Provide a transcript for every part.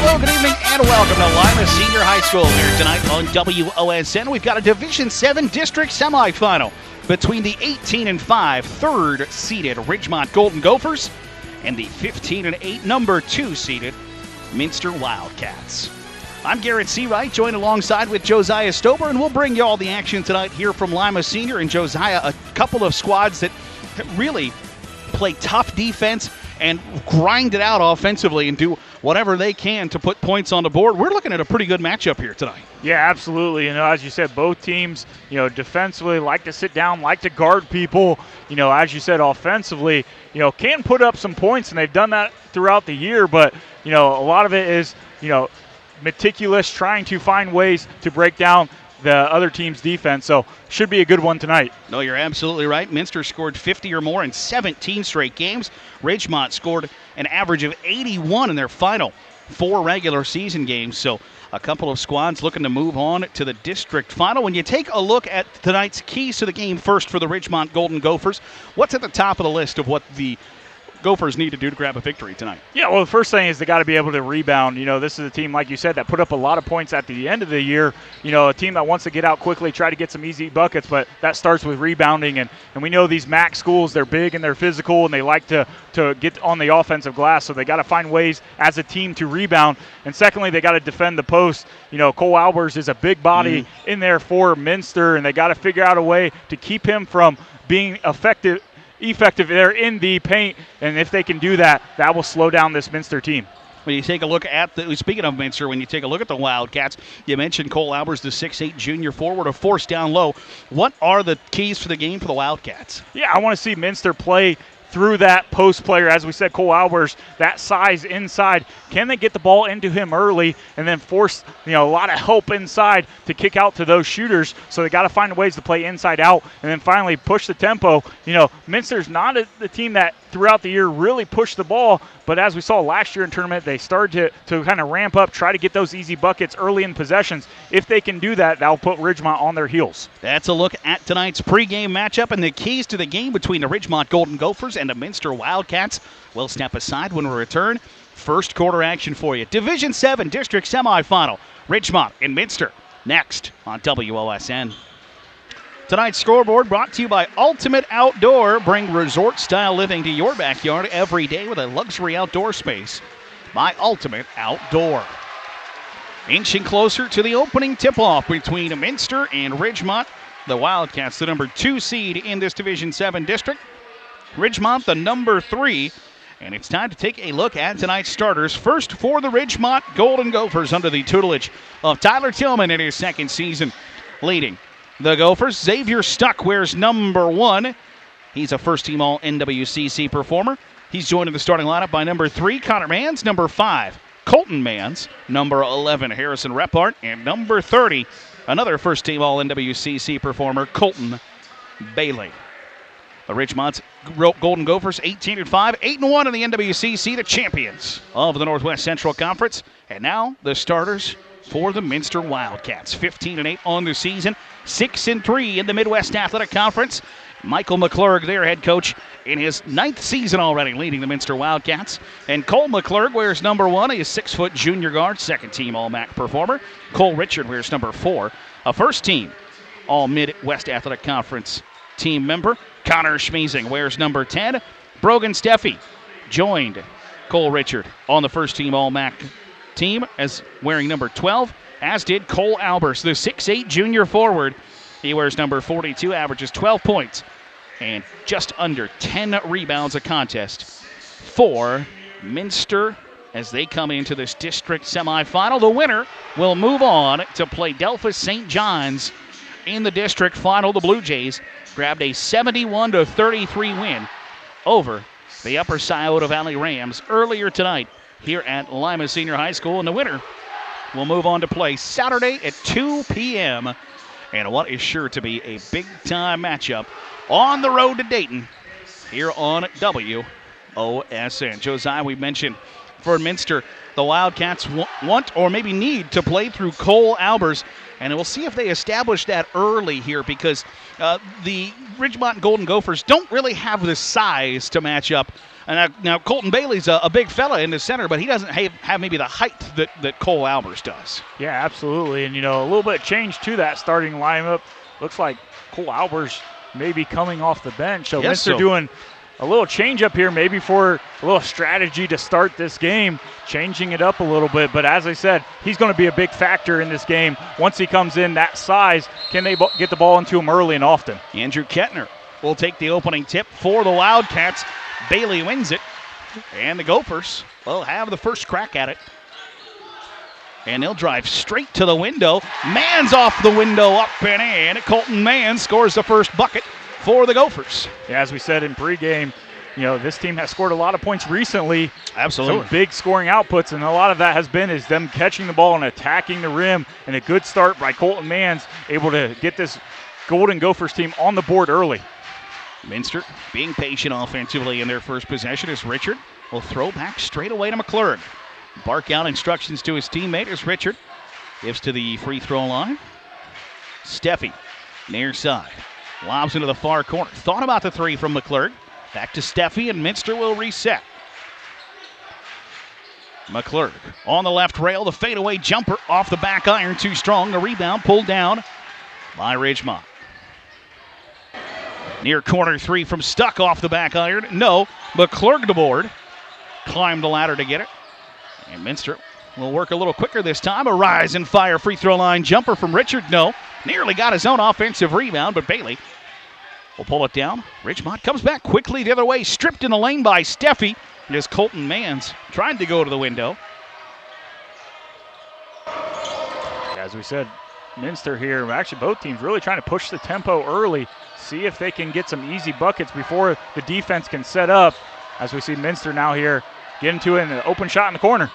Hello, good evening, and welcome to Lima Senior High School here tonight on WOSN. We've got a Division 7 district semifinal between the 18-5 third-seeded Ridgemont Golden Gophers and the 15-8 number 2-seeded Minster Wildcats. I'm Garrett Seawright, joined alongside with Josiah Stober, and we'll bring you all the action tonight here from Lima Senior. And Josiah, a couple of squads that really play tough defense and grind it out offensively and do whatever they can to put points on the board. We're looking at a pretty good matchup here tonight. Yeah, absolutely. As you said, both teams, defensively like to sit down, like to guard people. As you said, offensively, can put up some points, and they've done that throughout the year. But, a lot of it is, meticulous, trying to find ways to break down the other team's defense. So should be a good one tonight. No, you're absolutely right. Minster scored 50 or more in 17 straight games. Ridgemont scored an average of 81 in their final 4 regular season games. So a couple of squads looking to move on to the district final. When you take a look at tonight's keys to the game first for the Ridgemont Golden Gophers, what's at the top of the list of what the Gophers need to do to grab a victory tonight? Yeah, well, the first thing is they got to be able to rebound. This is a team, like you said, that put up a lot of points at the end of the year. A team that wants to get out quickly, try to get some easy buckets, but that starts with rebounding. And we know these MAC schools, they're big and they're physical, and they like to get on the offensive glass, so they got to find ways as a team to rebound. And secondly, they got to defend the post. Cole Albers is a big body in there for Minster, and they got to figure out a way to keep him from being effective there in the paint, and if they can do that, that will slow down this Minster team. When you take a look at speaking of Minster, when you take a look at the Wildcats, you mentioned Cole Albers, the 6'8 junior forward, a force down low. What are the keys for the game for the Wildcats? Yeah, I want to see Minster play through that post player. As we said, Cole Albers, that size inside. Can they get the ball into him early and then force a lot of help inside to kick out to those shooters? So they got to find ways to play inside out and then finally push the tempo. Minster's not the team that throughout the year really pushed the ball, but as we saw last year in tournament, they started to kind of ramp up, try to get those easy buckets early in possessions. If they can do that, that'll put Ridgemont on their heels. That's a look at tonight's pregame matchup and the keys to the game between the Ridgemont Golden Gophers and the Minster Wildcats. We'll step aside when we return. First quarter action for you. Division 7 district semifinal. Ridgemont and Minster next on WOSN. Tonight's scoreboard brought to you by Ultimate Outdoor. Bring resort-style living to your backyard every day with a luxury outdoor space by Ultimate Outdoor. Inching closer to the opening tip-off between Minster and Ridgemont. The Wildcats, the number 2 seed in this Division 7 district. Ridgemont, the number 3. And it's time to take a look at tonight's starters. First for the Ridgemont Golden Gophers under the tutelage of Tyler Tillman in his second season leading the Gophers. Xavier Stuck wears number 1. He's a first-team All-NWCC performer. He's joined in the starting lineup by number 3, Connor Mans, number 5, Colton Mans, number 11, Harrison Repart, and number 30, another first-team All-NWCC performer, Colton Bailey. The Ridgemont's Golden Gophers, 18-5, 8-1 in the NWCC, the champions of the Northwest Central Conference. And now the starters for the Minster Wildcats, 15-8 on the season, 6-3 in the Midwest Athletic Conference. Michael McClurg, their head coach, in his 9th season already, leading the Minster Wildcats. And Cole McClurg wears number 1. He is 6-foot junior guard, second-team All-MAC performer. Cole Richard wears number 4, a first-team All-Midwest Athletic Conference team member. Connor Schmeezing wears number 10. Brogan Steffi joined Cole Richard on the first-team All-MAC team as wearing number 12, as did Cole Albers, the 6'8 junior forward. He wears number 42, averages 12 points and just under 10 rebounds a contest for Minster as they come into this district semifinal. The winner will move on to play Delphus St. John's in the district final. The Blue Jays grabbed a 71-33 win over the Upper Scioto Valley Rams earlier tonight here at Lima Senior High School, and the winner will move on to play Saturday at 2 p.m. and what is sure to be a big-time matchup on the road to Dayton here on WOSN. Josiah, we mentioned for Minster. The Wildcats want or maybe need to play through Cole Albers, and we'll see if they establish that early here because the Ridgemont Golden Gophers don't really have the size to match up. And now Colton Bailey's a big fella in the center, but he doesn't have maybe the height that Cole Albers does. Yeah, absolutely. And, a little bit of change to that starting lineup. Looks like Cole Albers may be coming off the bench. So Minster doing a little change up here, maybe for a little strategy to start this game, changing it up a little bit. But as I said, he's going to be a big factor in this game. Once he comes in that size, can they get the ball into him early and often? Andrew Kettner will take the opening tip for the Wildcats. Bailey wins it, and the Gophers will have the first crack at it. And they'll drive straight to the window. Mann's off the window, up and in. Colton Mann scores the first bucket for the Gophers. Yeah, as we said in pregame, this team has scored a lot of points recently. Absolutely. Some big scoring outputs, and a lot of that has been is them catching the ball and attacking the rim. And a good start by Colton Mann's able to get this Golden Gophers team on the board early. Minster being patient offensively in their first possession as Richard will throw back straight away to McClurg. Bark out instructions to his teammate as Richard gives to the free throw line. Steffi, near side, lobs into the far corner. Thought about the three from McClurg. Back to Steffi, and Minster will reset. McClurg on the left rail, the fadeaway jumper off the back iron, too strong. The rebound pulled down by Ridgemont. Near corner three from Stuck off the back iron. No, McClurg the board. Climbed the ladder to get it. And Minster will work a little quicker this time. A rise and fire free throw line jumper from Richard. No, nearly got his own offensive rebound, but Bailey will pull it down. Ridgemont comes back quickly the other way. Stripped in the lane by Steffi. As Colton Mann's trying to go to the window. As we said, Minster here, actually both teams really trying to push the tempo early. See if they can get some easy buckets before the defense can set up. As we see Minster now here get into it in an open shot in the corner.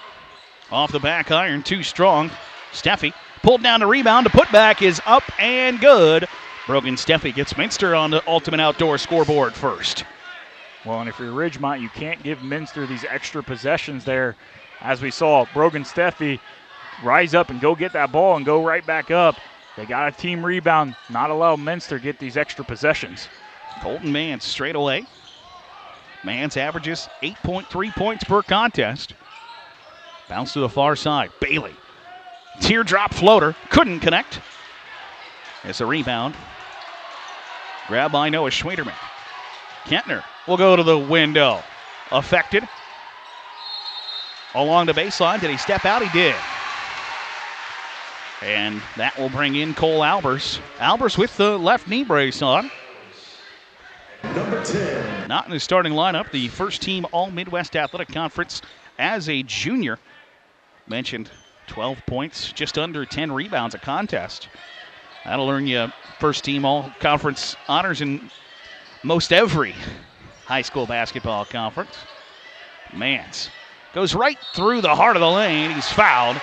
Off the back iron, too strong. Steffi pulled down the rebound. The putback is up and good. Brogan Steffi gets Minster on the Ultimate Outdoor scoreboard first. Well, and if you're Ridgemont, you can't give Minster these extra possessions there. As we saw, Brogan Steffi rise up and go get that ball and go right back up. They got a team rebound, not allow Minster get these extra possessions. Colton Mann straight away. Mann's averages 8.3 points per contest. Bounce to the far side. Bailey. Teardrop floater. Couldn't connect. It's a rebound. Grab by Noah Schwederman. Kentner will go to the window. Affected. Along the baseline. Did he step out? He did. And that will bring in Cole Albers. Albers with the left knee brace on. Number 10. Not in the starting lineup. The first team All-Midwest Athletic Conference as a junior. Mentioned 12 points, just under 10 rebounds a contest. That'll earn you first team All-Conference honors in most every high school basketball conference. Mans goes right through the heart of the lane. He's fouled.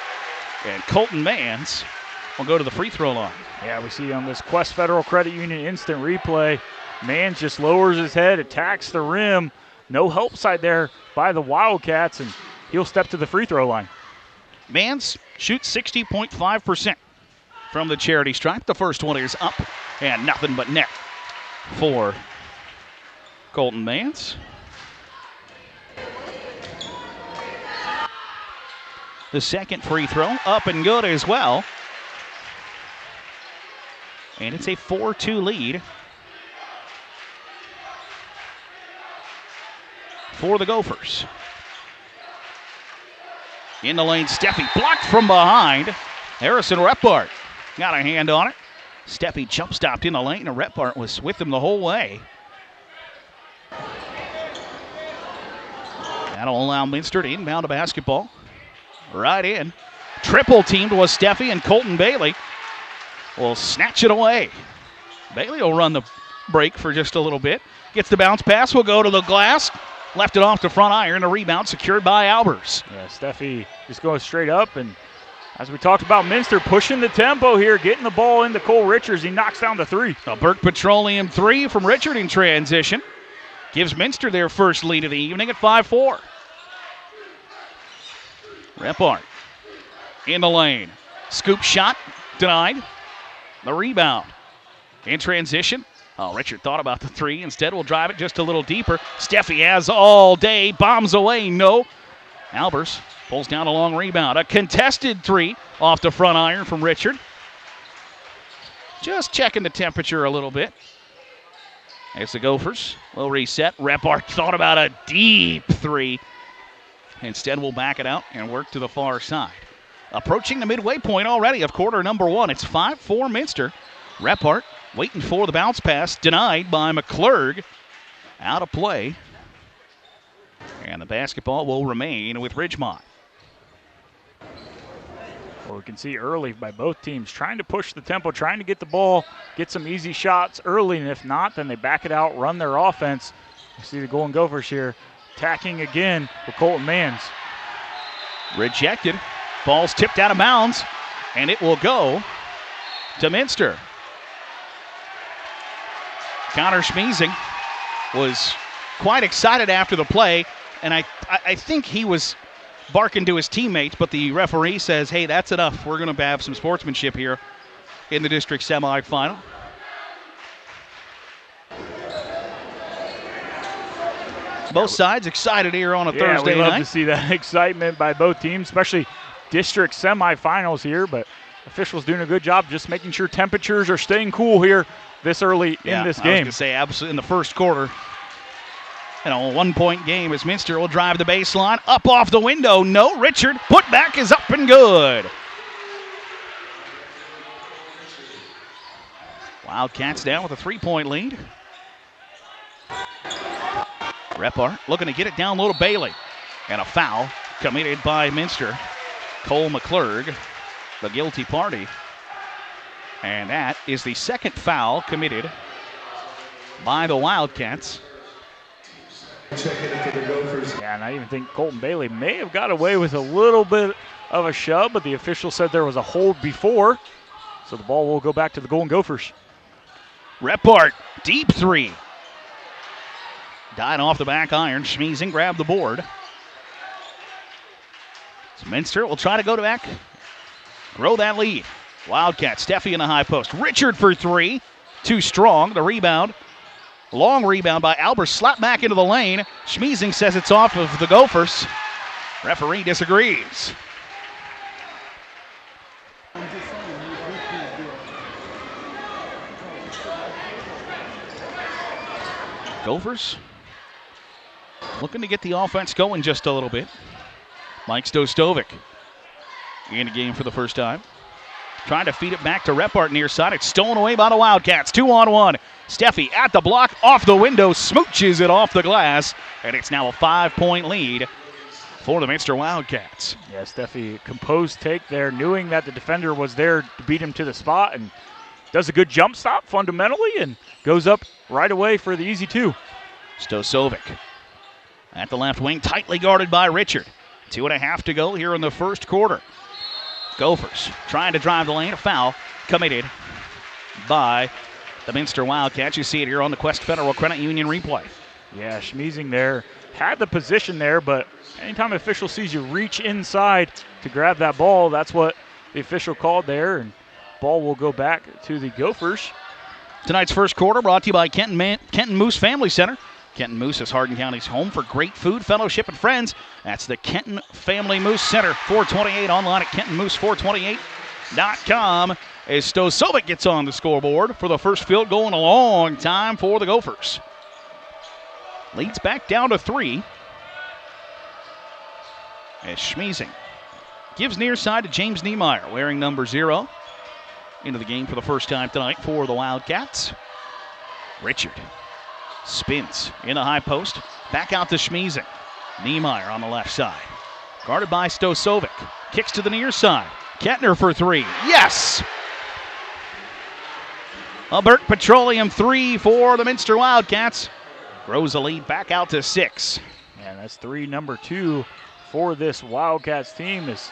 And Colton Mans will go to the free throw line. Yeah, we see on this Quest Federal Credit Union instant replay, Mans just lowers his head, attacks the rim. No help side there by the Wildcats, and he'll step to the free throw line. Mans shoots 60.5% from the charity stripe. The first one is up, and nothing but net for Colton Mans. The second free throw, up and good as well. And it's a 4-2 lead for the Gophers. In the lane, Steffi blocked from behind. Harrison Repart got a hand on it. Steffi jump stopped in the lane, and Repart was with him the whole way. That'll allow Minster to inbound a basketball. Right in. Triple teamed was Steffi, and Colton Bailey will snatch it away. Bailey will run the break for just a little bit. Gets the bounce pass, will go to the glass. Left it off the front iron. The rebound secured by Albers. Yeah, Steffi just goes straight up, and as we talked about, Minster pushing the tempo here, getting the ball into Cole Richards. He knocks down the three. A Burke Petroleum three from Richard in transition. Gives Minster their first lead of the evening at 5-4. Repart in the lane. Scoop shot, denied. The rebound. In transition. Oh, Richard thought about the three. Instead, we'll drive it just a little deeper. Steffi has all day. Bombs away. No. Albers pulls down a long rebound. A contested three off the front iron from Richard. Just checking the temperature a little bit. As the Gophers will reset. Repart thought about a deep three. Instead, we'll back it out and work to the far side. Approaching the midway point already of quarter number one. It's 5-4 Minster. Repart waiting for the bounce pass. Denied by McClurg. Out of play. And the basketball will remain with Ridgemont. Well, we can see early by both teams trying to push the tempo, trying to get the ball, get some easy shots early, and if not, then they back it out, run their offense. You see the Golden Gophers here attacking again with Colton Mans. Rejected. Ball's tipped out of bounds, and it will go to Minster. Connor Schmiesing was quite excited after the play, and I think he was barking to his teammates, but the referee says, hey, that's enough. We're going to have some sportsmanship here in the district semifinal. Both sides excited here on a Thursday we love night. to see that excitement by both teams, especially district semifinals here, but officials doing a good job just making sure temperatures are staying cool here this early in this game. I was going to say, absolutely, in the first quarter, a 1-point game as Minster will drive the baseline. Up off the window. No, Richard. Put back is up and good. Wildcats down with a 3-point lead. Repart looking to get it down low to Bailey. And a foul committed by Minster. Cole McClurg, the guilty party. And that is the second foul committed by the Wildcats. Yeah, and I even think Colton Bailey may have got away with a little bit of a shove, but the official said there was a hold before. So the ball will go back to the Golden Gophers. Repart, deep three. Died off the back iron. Schmiesing grabbed the board. So Minster will try to go back, grow that lead. Wildcat, Steffi in the high post. Richard for three. Too strong. The rebound. Long rebound by Albers. Slap back into the lane. Schmiesing says it's off of the Gophers. Referee disagrees. Gophers looking to get the offense going just a little bit. Mike Stostovic in the game for the first time. Trying to feed it back to Repart near side. It's stolen away by the Wildcats. 2-on-1. Steffi at the block, off the window, smooches it off the glass, and it's now a 5-point lead for the Minster Wildcats. Yeah, Steffi, composed take there, knowing that the defender was there to beat him to the spot, and does a good jump stop fundamentally and goes up right away for the easy two. Stosovic at the left wing, tightly guarded by Richard. 2.5 to go here in the first quarter. Gophers trying to drive the lane. A foul committed by the Minster Wildcats. You see it here on the Quest Federal Credit Union replay. Yeah, Schmiesing there. Had the position there, but anytime an official sees you reach inside to grab that ball, that's what the official called there, and ball will go back to the Gophers. Tonight's first quarter brought to you by Kenton Moose Family Center. Kenton Moose is Hardin County's home for great food, fellowship, and friends. That's the Kenton Family Moose Center. 428 online at KentonMoose428.com as Stosovic gets on the scoreboard for the first field goal in a long time for the Gophers. Leads back down to 3 as Schmiesing gives near side to James Niemeyer, wearing number 0, into the game for the first time tonight for the Wildcats. Richard spins in the high post. Back out to Schmiesing. Niemeyer on the left side. Guarded by Stosovic. Kicks to the near side. Kettner for 3. Yes! A Burke Petroleum 3 for the Minster Wildcats. Grows the lead back out to 6. And that's 3, number 2 for this Wildcats team. Is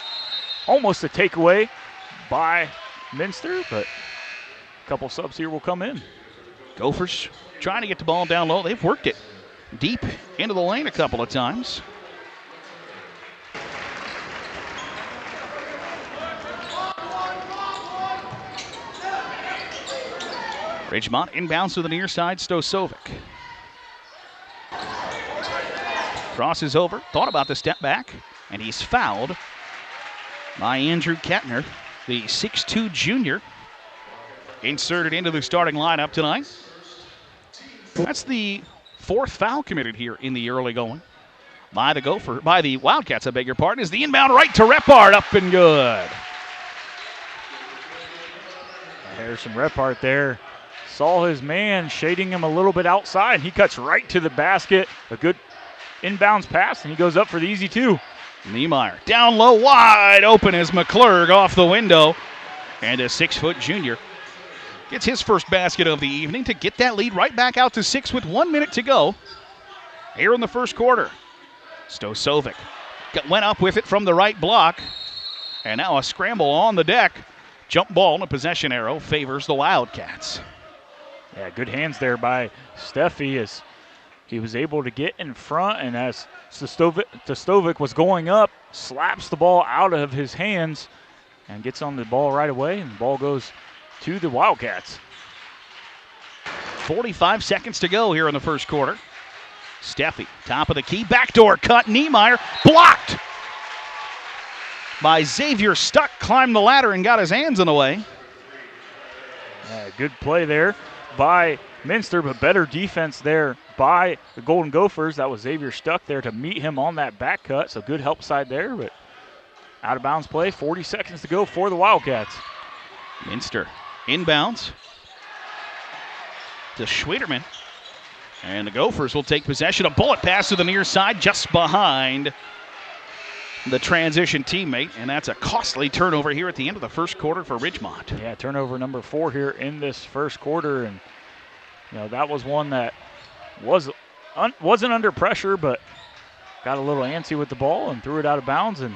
almost a takeaway by Minster, but a couple subs here will come in. Gophers trying to get the ball down low. They've worked it deep into the lane a couple of times. Ridgemont inbounds to the near side, Stosovic. Crosses over, thought about the step back, and he's fouled by Andrew Kettner, the 6'2 junior, inserted into the starting lineup tonight. That's the fourth foul committed here in the early going by the Wildcats, I beg your pardon, is the inbound right to Repart, up and good. Harrison Repart there saw his man shading him a little bit outside. He cuts right to the basket. A good inbounds pass, and he goes up for the easy two. Niemeyer down low, wide open as McClurg off the window. And a 6' junior gets his first basket of the evening to get that lead right back out to 6 with 1 minute to go here in the first quarter. Stosovic went up with it from the right block. And now a scramble on the deck. Jump ball and a possession arrow favors the Wildcats. Yeah, good hands there by Steffi as he was able to get in front, and as Stostovic was going up, slaps the ball out of his hands and gets on the ball right away, and the ball goes to the Wildcats. 45 seconds to go here in the first quarter. Steffi, top of the key, backdoor cut, Niemeyer, blocked by Xavier Stuck, climbed the ladder and got his hands in the way. Yeah, good play there by Minster, but better defense there by the Golden Gophers. That was Xavier Stuck there to meet him on that back cut, so good help side there, but out of bounds play, 40 seconds to go for the Wildcats. Minster inbounds to Schwederman, and the Gophers will take possession. A bullet pass to the near side just behind the transition teammate, and that's a costly turnover here at the end of the first quarter for Ridgemont. Yeah, turnover number 4 here in this first quarter, and that was one that wasn't under pressure, but got a little antsy with the ball and threw it out of bounds. And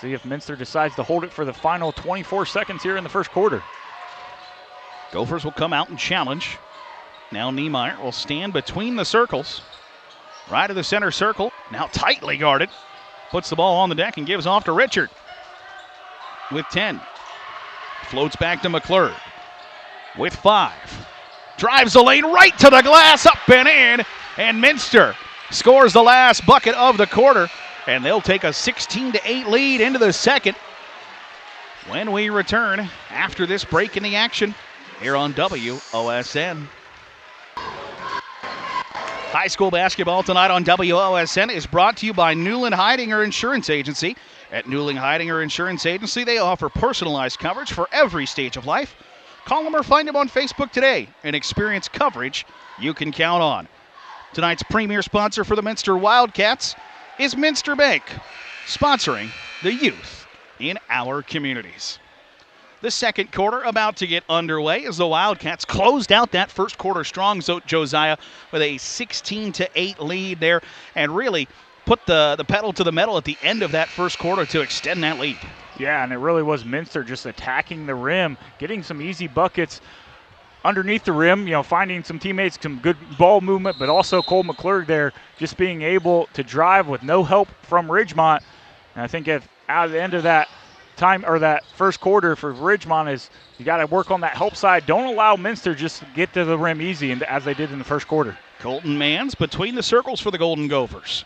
see if Minster decides to hold it for the final 24 seconds here in the first quarter. Gophers will come out and challenge. Now Niemeyer will stand between the circles, right of the center circle, now tightly guarded. Puts the ball on the deck and gives off to Richard with 10. Floats back to McClurg with 5. Drives the lane right to the glass, up and in. And Minster scores the last bucket of the quarter. And they'll take a 16-8 lead into the second when we return after this break in the action here on WOSN. High school basketball tonight on WOSN is brought to you by Newland Heidinger Insurance Agency. At Newland Heidinger Insurance Agency, they offer personalized coverage for every stage of life. Call them or find them on Facebook today and experience coverage you can count on. Tonight's premier sponsor for the Minster Wildcats is Minster Bank, sponsoring the youth in our communities. The second quarter about to get underway as the Wildcats closed out that first quarter strong. So Josiah with a 16-8 lead there and really put the pedal to the metal at the end of that first quarter to extend that lead. Yeah, and it really was Minster just attacking the rim, getting some easy buckets underneath the rim, finding some teammates, some good ball movement, but also Cole McClurg there just being able to drive with no help from Ridgemont. And I think at the end of that time, or that first quarter for Ridgemont, is you got to work on that help side. Don't allow Minster just to get to the rim easy, as they did in the first quarter. Colton Mans between the circles for the Golden Gophers.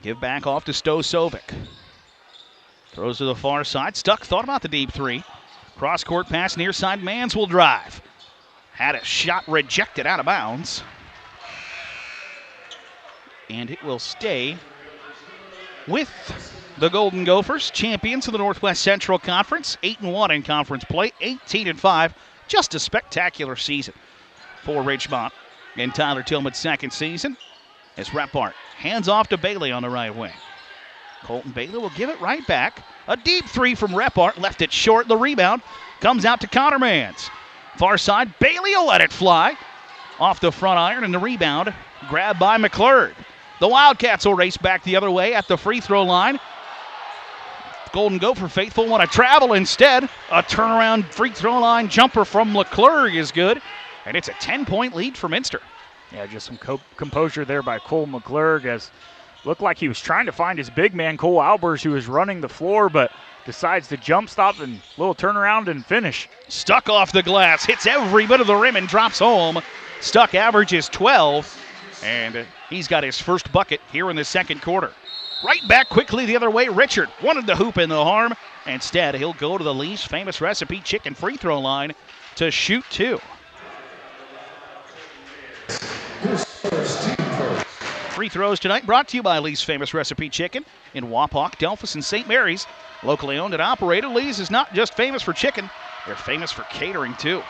Give back off to Stosovic. Throws to the far side. Stuck, thought about the deep three. Cross-court pass near side. Mans will drive. Had a shot rejected out of bounds. And it will stay with the Golden Gophers, champions of the Northwest Central Conference, 8-1 in conference play, 18-5. Just a spectacular season for Ridgemont in Tyler Tillman's second season. As Repart hands off to Bailey on the right wing. Colton Bailey will give it right back. A deep three from Repart, left it short. The rebound comes out to Connor Mans. Far side, Bailey will let it fly. Off the front iron, and the rebound grabbed by McClurg. The Wildcats will race back the other way at the free throw line. Golden Gopher faithful want to travel instead. A turnaround free throw line jumper from McClurg is good. And it's a 10-point lead for Minster. Yeah, just some composure there by Cole McClurg, as looked like he was trying to find his big man, Cole Albers, who was running the floor, but decides to jump stop and little turnaround and finish. Stuck off the glass, hits every bit of the rim and drops home. Stuck averages 12, and he's got his first bucket here in the second quarter. Right back quickly the other way. Richard wanted the hoop in the arm. Instead, he'll go to the Lee's Famous Recipe Chicken free throw line to shoot two. Free throws tonight brought to you by Lee's Famous Recipe Chicken in Wapak, Delphus, and St. Mary's. Locally owned and operated, Lee's is not just famous for chicken, they're famous for catering too.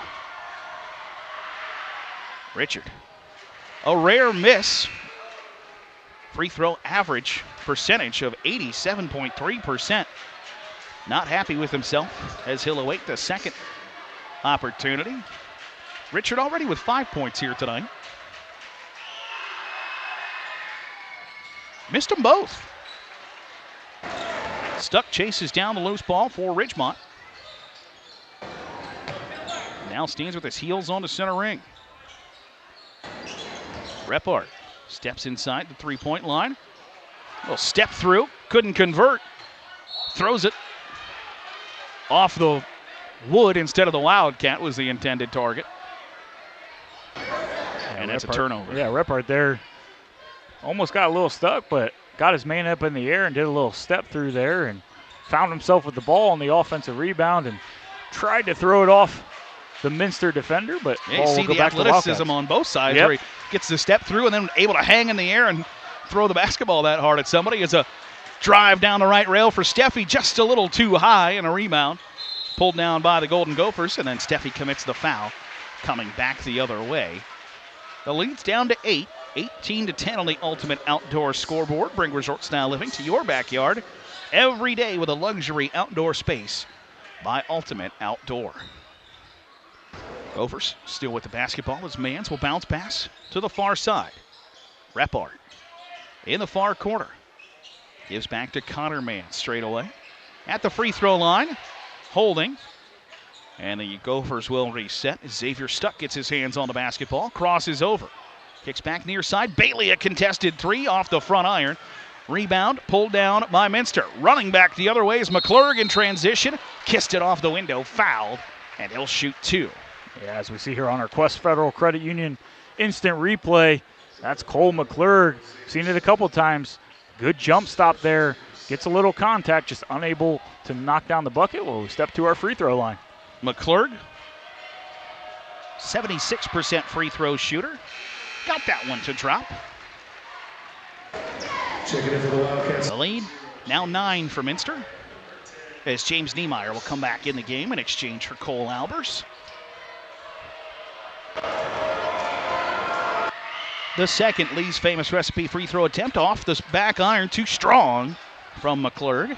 Richard, a rare miss. Free throw average percentage of 87.3%. Not happy with himself as he'll await the second opportunity. Richard already with 5 points here tonight. Missed them both. Stuck chases down the loose ball for Ridgemont. Now stands with his heels on the center ring. Repart steps inside the three-point line. Little step through, couldn't convert. Throws it off the wood instead of the Wildcat was the intended target. And that's a turnover. Yeah, Repart there almost got a little stuck, but got his man up in the air and did a little step through there and found himself with the ball on the offensive rebound and tried to throw it off the Minster defender, but yeah, you see the athleticism on both sides where he gets the step through and then able to hang in the air and throw the basketball that hard at somebody. It's a drive down the right rail for Steffi, just a little too high, and a rebound pulled down by the Golden Gophers, and then Steffi commits the foul, coming back the other way. The lead's down to 8, 18-10 on the Ultimate Outdoor scoreboard. Bring resort-style living to your backyard every day with a luxury outdoor space by Ultimate Outdoor. Gophers still with the basketball as Mans will bounce pass to the far side. Repart in the far corner. Gives back to Connor Mans straight away. At the free throw line, holding. And the Gophers will reset. Xavier Stuck gets his hands on the basketball, crosses over. Kicks back near side. Bailey, a contested three off the front iron. Rebound pulled down by Minster. Running back the other way is McClurg in transition. Kissed it off the window, fouled, and he'll shoot two. Yeah, as we see here on our Quest Federal Credit Union instant replay, that's Cole McClurg. Seen it a couple times. Good jump stop there. Gets a little contact, just unable to knock down the bucket. Well, we step to our free throw line. McClurg, 76% free throw shooter. Got that one to drop. Checking in for the Wildcats. The lead, now 9 for Minster, as James Niemeyer will come back in the game in exchange for Cole Albers. The second Lee's Famous Recipe free throw attempt off the back iron, too strong from McClurg.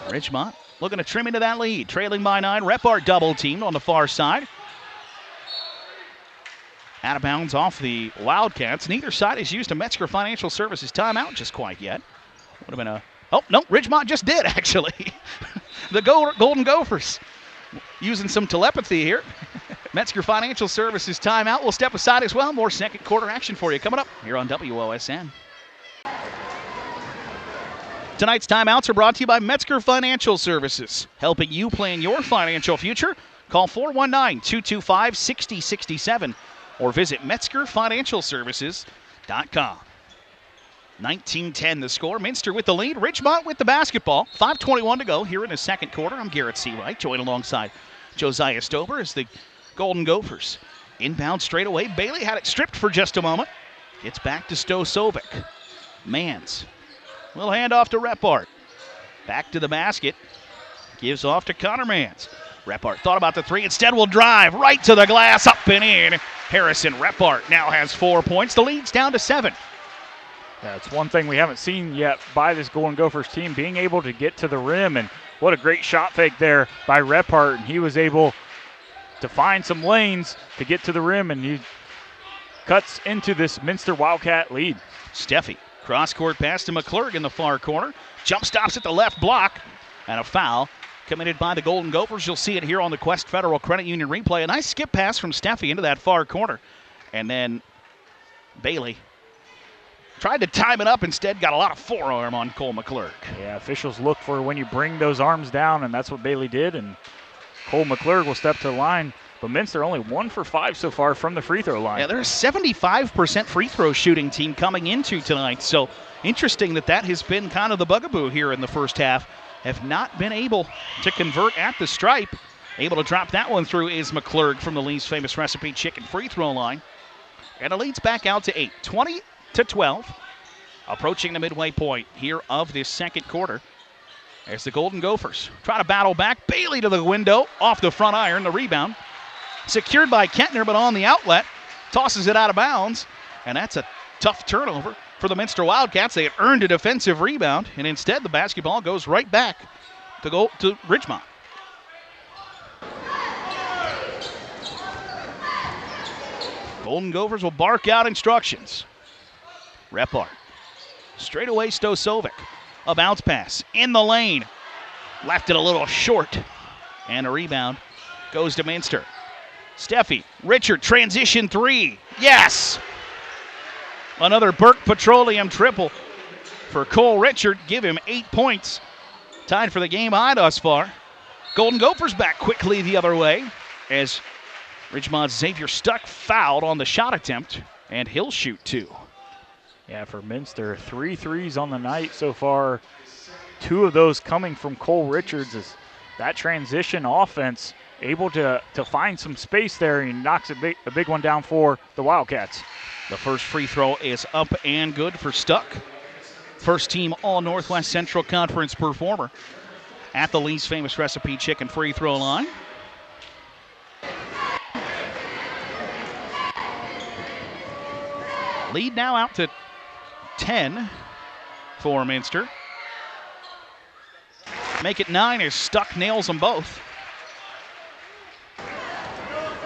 Ridgemont looking to trim into that lead, trailing by 9. Repart double teamed on the far side. Out of bounds off the Wildcats. Neither side has used a Metzger Financial Services timeout just quite yet. Would have been a, oh, no, Ridgemont just did actually. The Golden Gophers using some telepathy here. Metzger Financial Services timeout. We'll step aside as well. More second quarter action for you coming up here on WOSN. Tonight's timeouts are brought to you by Metzger Financial Services, helping you plan your financial future. Call 419-225-6067 or visit MetzgerFinancialServices.com. 19-10 the score. Minster with the lead. Ridgemont with the basketball. 5:21 to go here in the second quarter. I'm Garrett Seawright, joined alongside Josiah Stover as the Golden Gophers inbound straight away. Bailey had it stripped for just a moment. Gets back to Stosovic. Mans will hand off to Repart. Back to the basket. Gives off to Connor Mans. Repart thought about the three. Instead will drive right to the glass, up and in. Harrison Repart now has 4 points. The lead's down to 7. Yeah, it's one thing we haven't seen yet by this Golden Gophers team, being able to get to the rim. And what a great shot fake there by Repart. And he was able to find some lanes to get to the rim, and he cuts into this Minster Wildcat lead. Steffi, cross-court pass to McClurg in the far corner. Jump stops at the left block, and a foul committed by the Golden Gophers. You'll see it here on the Quest Federal Credit Union replay. A nice skip pass from Steffi into that far corner. And then Bailey Tried to time it up, instead got a lot of forearm on Cole McClurg. Yeah, officials look for when you bring those arms down, and that's what Bailey did, and Cole McClurg will step to the line. But Minster only 1 for 5 so far from the free throw line. Yeah, they're a 75% free throw shooting team coming into tonight, so interesting that has been kind of the bugaboo here in the first half. Have not been able to convert at the stripe. Able to drop that one through is McClurg from the Lee's Famous Recipe Chicken free throw line. And it leads back out to 8, 20-12. Approaching the midway point here of this second quarter. As the Golden Gophers try to battle back. Bailey to the window, off the front iron, the rebound. Secured by Kettner, but on the outlet. Tosses it out of bounds. And that's a tough turnover for the Minster Wildcats. They had earned a defensive rebound, and instead the basketball goes right back to Ridgemont. Golden Gophers will bark out instructions. Repart. Straight away Stosovic. A bounce pass in the lane. Left it a little short. And a rebound goes to Minster. Steffi, Richard, transition three. Yes! Another Burke Petroleum triple for Cole Richard. Give him 8 points. Tied for the game high thus far. Golden Gophers back quickly the other way as Ridgemont's Xavier Stuck fouled on the shot attempt, and he'll shoot 2. Yeah, for Minster, 3 threes on the night so far. 2 of those coming from Cole Richards. As that transition offense able to find some space there, and he knocks a big one down for the Wildcats. The first free throw is up and good for Stuck. First team All-Northwest Central Conference performer at the Lee's Famous Recipe Chicken free throw line. Lead now out to 10 for Minster. Make it 9 as Stuck nails them both.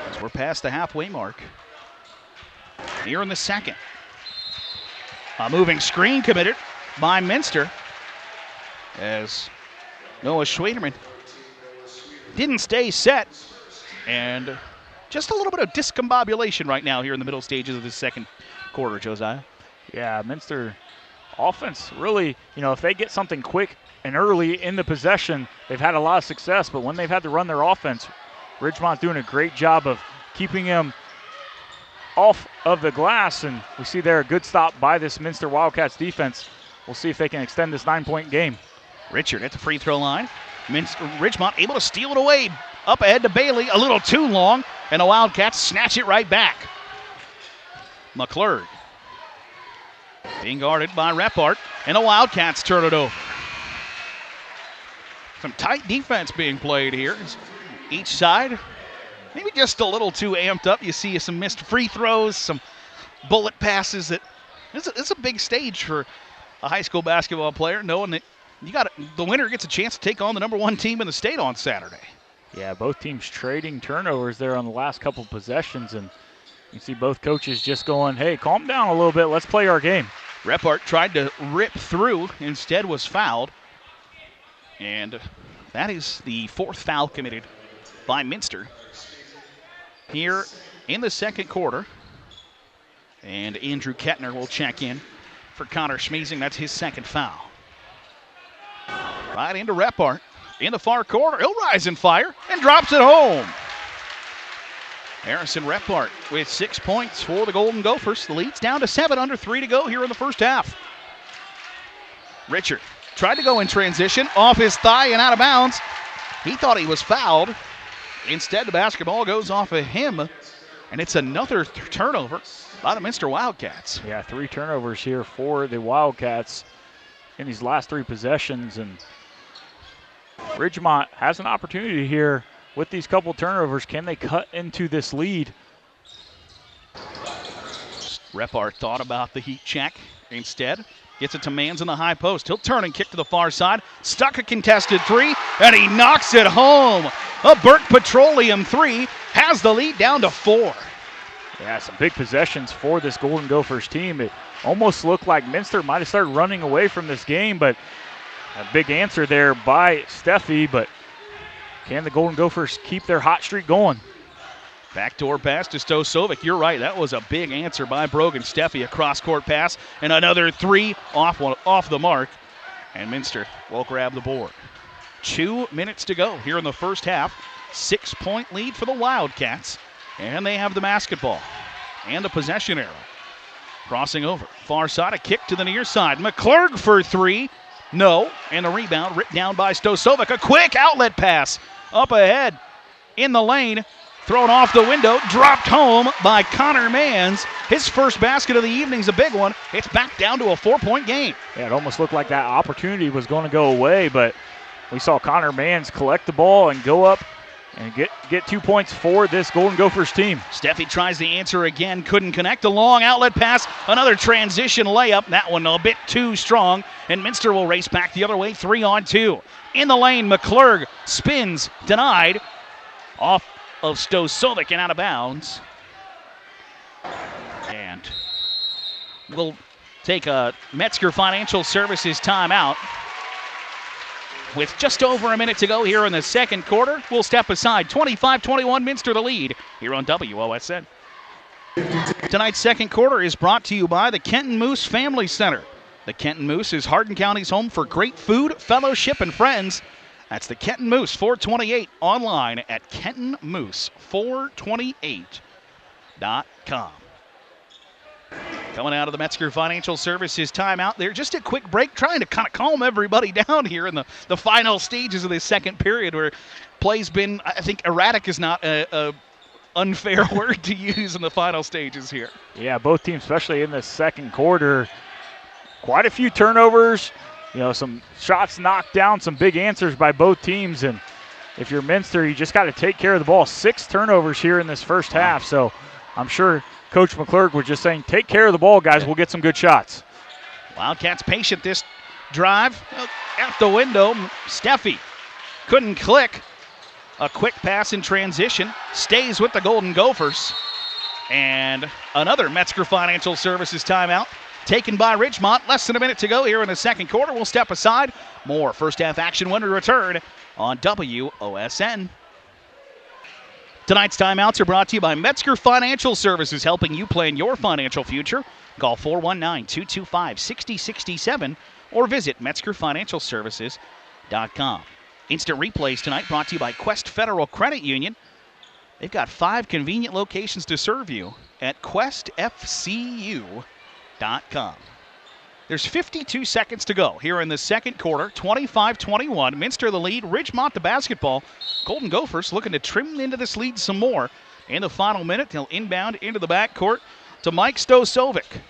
As we're past the halfway mark. Here in the second. A moving screen committed by Minster as Noah Schwaderman didn't stay set, and just a little bit of discombobulation right now here in the middle stages of the second quarter, Josiah. Yeah, Minster offense really, if they get something quick and early in the possession, they've had a lot of success, but when they've had to run their offense, Ridgemont's doing a great job of keeping him off of the glass, and we see there a good stop by this Minster Wildcats defense. We'll see if they can extend this 9-point game. Richard at the free throw line. Ridgemont able to steal it away. Up ahead to Bailey, a little too long, and the Wildcats snatch it right back. McClurg being guarded by Repart, and the Wildcats turn it over. Some tight defense being played here. Each side maybe just a little too amped up. You see some missed free throws, some bullet passes. It's a big stage for a high school basketball player, knowing that the winner gets a chance to take on the number 1 team in the state on Saturday. Yeah, both teams trading turnovers there on the last couple possessions, and you see both coaches just going, hey, calm down a little bit, let's play our game. Repart tried to rip through, instead was fouled. And that is the 4th foul committed by Minster here in the second quarter. And Andrew Kettner will check in for Connor Schmeezing. That's his 2nd foul. Right into Repart in the far corner. He'll rise and fire and drops it home. Harrison Repart with 6 points for the Golden Gophers. The lead's down to 7, under 3 to go here in the first half. Richard tried to go in transition, off his thigh and out of bounds. He thought he was fouled. Instead, the basketball goes off of him, and it's another turnover by the Minster Wildcats. Yeah, 3 turnovers here for the Wildcats in these last 3 possessions, and Ridgemont has an opportunity here with these couple turnovers. Can they cut into this lead? Repart thought about the heat check. Instead, gets it to Mans in the high post. He'll turn and kick to the far side. Stuck a contested 3, and he knocks it home. A Burke Petroleum 3 has the lead down to 4. Yeah, some big possessions for this Golden Gophers team. It almost looked like Minster might have started running away from this game, but a big answer there by Steffi. But can the Golden Gophers keep their hot streak going? Backdoor pass to Stosovic. You're right. That was a big answer by Brogan Steffi. A cross-court pass and another three off the mark. And Minster will grab the board. 2 minutes to go here in the first half. 6-point lead for the Wildcats. And they have the basketball and the possession arrow. Crossing over. Far side, a kick to the near side. McClurg for three. No. And the rebound ripped down by Stosovic. A quick outlet pass up ahead in the lane. Thrown off the window, dropped home by Connor Mans. His first basket of the evening's a big one. It's back down to a 4-point game. Yeah, it almost looked like that opportunity was going to go away, but we saw Connor Mans collect the ball and go up and get 2 points for this Golden Gophers team. Steffi tries the answer again, couldn't connect. A long outlet pass, another transition layup. That one a bit too strong, and Minster will race back the other way, 3-on-2. In the lane, McClurg spins, denied. Off of Stosovic and out of bounds. And we'll take a Metzger Financial Services timeout. With just over a minute to go here in the second quarter, we'll step aside. 25-21, Minster the lead here on WOSN. Tonight's second quarter is brought to you by the Kenton Moose Family Center. The Kenton Moose is Hardin County's home for great food, fellowship, and friends. That's the Kenton Moose 428 online at KentonMoose428.com. Coming out of the Metzger Financial Services timeout there. Just a quick break, trying to kind of calm everybody down here in the final stages of this second period where play's been, I think erratic is not a unfair word to use in the final stages here. Yeah, both teams, especially in the second quarter, quite a few turnovers. You know, some shots knocked down, some big answers by both teams. And if you're Minster, you just got to take care of the ball. 6 turnovers here in this first half. So I'm sure Coach McClurg was just saying, take care of the ball, guys. We'll get some good shots. Wildcats patient this drive. Out the window, Steffi couldn't click. A quick pass in transition. Stays with the Golden Gophers. And another Metzger Financial Services timeout. Taken by Ridgemont. Less than a minute to go here in the second quarter. We'll step aside. More first half action when we return on WOSN. Tonight's timeouts are brought to you by Metzger Financial Services, helping you plan your financial future. Call 419-225-6067 or visit MetzgerFinancialServices.com. Instant replays tonight brought to you by Quest Federal Credit Union. They've got 5 convenient locations to serve you at QuestFCU.com. There's 52 seconds to go here in the second quarter. 25-21. Minster the lead. Ridgemont the basketball. Golden Gophers looking to trim into this lead some more. In the final minute, they'll inbound into the backcourt to Mike Stosovic.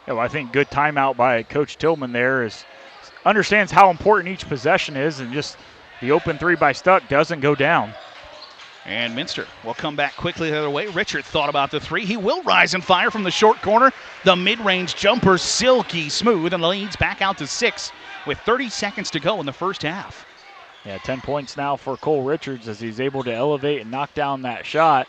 Yeah, well, I think good timeout by Coach Tillman there understands how important each possession is, and just the open three by Stuck doesn't go down. And Minster will come back quickly the other way. Richard thought about the three. He will rise and fire from the short corner. The mid-range jumper, silky smooth, and the lead's back out to 6 with 30 seconds to go in the first half. Yeah, 10 points now for Cole Richards as he's able to elevate and knock down that shot.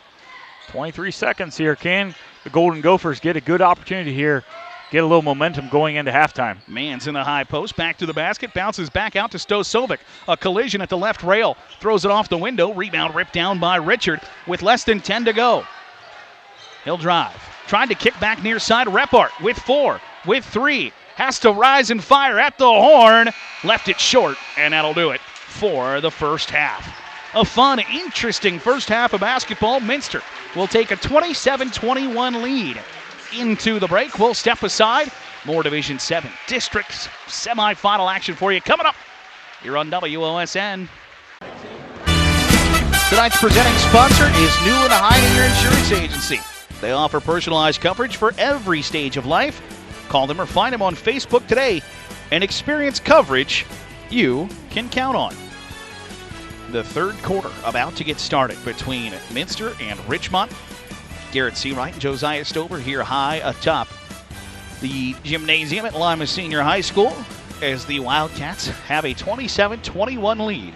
23 seconds here. Can the Golden Gophers get a good opportunity here? Get a little momentum going into halftime. Mans in the high post, back to the basket, bounces back out to Stosovic. A collision at the left rail, throws it off the window. Rebound ripped down by Richard with less than 10 to go. He'll drive. Tried to kick back near side. Repart with 4, with 3. Has to rise and fire at the horn. Left it short, and that'll do it for the first half. A fun, interesting first half of basketball. Minster will take a 27-21 lead. Into the break, we'll step aside. More Division 7 districts semifinal action for you coming up here on WOSN. Tonight's presenting sponsor is Newland Heininger Insurance Agency. They offer personalized coverage for every stage of life. Call them or find them on Facebook today and experience coverage you can count on. The third quarter about to get started between Minster and Ridgemont. Garrett Seawright and Josiah Stover here high atop the gymnasium at Lima Senior High School as the Wildcats have a 27-21 lead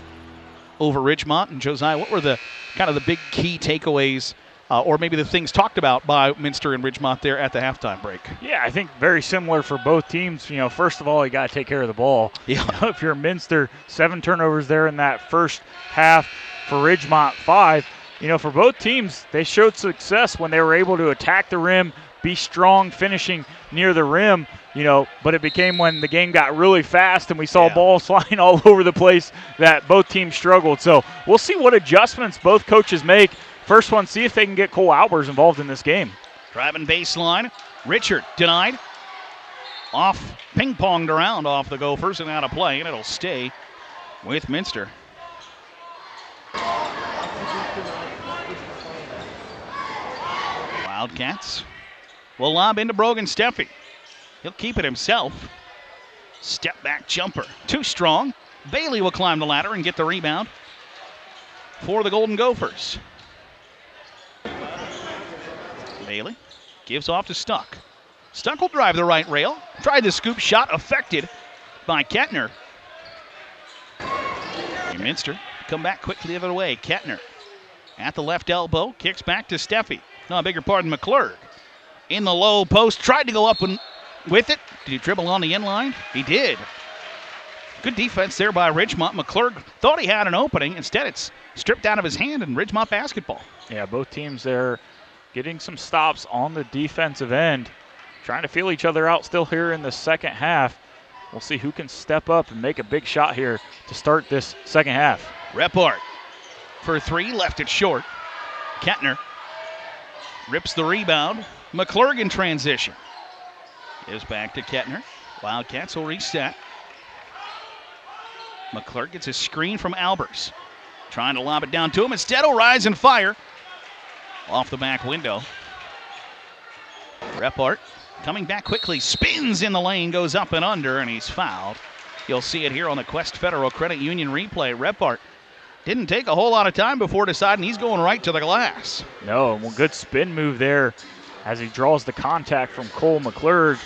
over Ridgemont. And Josiah, what were the kind of the big key takeaways or maybe the things talked about by Minster and Ridgemont there at the halftime break? Yeah, I think very similar for both teams. You know, first of all, you got to take care of the ball. Yeah. You know, if you're Minster, 7 turnovers there in that first half. For Ridgemont, 5. for both teams, they showed success when they were able to attack the rim, be strong, finishing near the rim, but it became when the game got really fast and we saw balls flying all over the place that both teams struggled. So we'll see what adjustments both coaches make. First one, see if they can get Cole Albers involved in this game. Driving baseline, Richard denied. Off, ping-ponged around off the Gophers and out of play, and it'll stay with Minster. Wildcats will lob into Brogan Steffi. He'll keep it himself. Step back jumper. Too strong. Bailey will climb the ladder and get the rebound for the Golden Gophers. Bailey gives off to Stuck. Stuck will drive the right rail. Tried the scoop shot, affected by Kettner. And Minster come back quickly the other way. Kettner at the left elbow, kicks back to Steffi. No, I beg your pardon, McClurg. In the low post, tried to go up and with it. Did he dribble on the inline? He did. Good defense there by Ridgemont. McClurg thought he had an opening. Instead, it's stripped out of his hand, and Ridgemont basketball. Yeah, both teams there getting some stops on the defensive end, trying to feel each other out still here in the second half. We'll see who can step up and make a big shot here to start this second half. Repart for three, left it short. Kettner rips the rebound. McClurg in transition. Gives back to Kettner. Wildcats will reset. McClurg gets a screen from Albers. Trying to lob it down to him. Instead, he'll rise and fire. Off the back window. Repart coming back quickly. Spins in the lane, goes up and under, and he's fouled. You'll see it here on the Quest Federal Credit Union replay. Repart didn't take a whole lot of time before deciding he's going right to the glass. No, well, good spin move there as he draws the contact from Cole McClurg.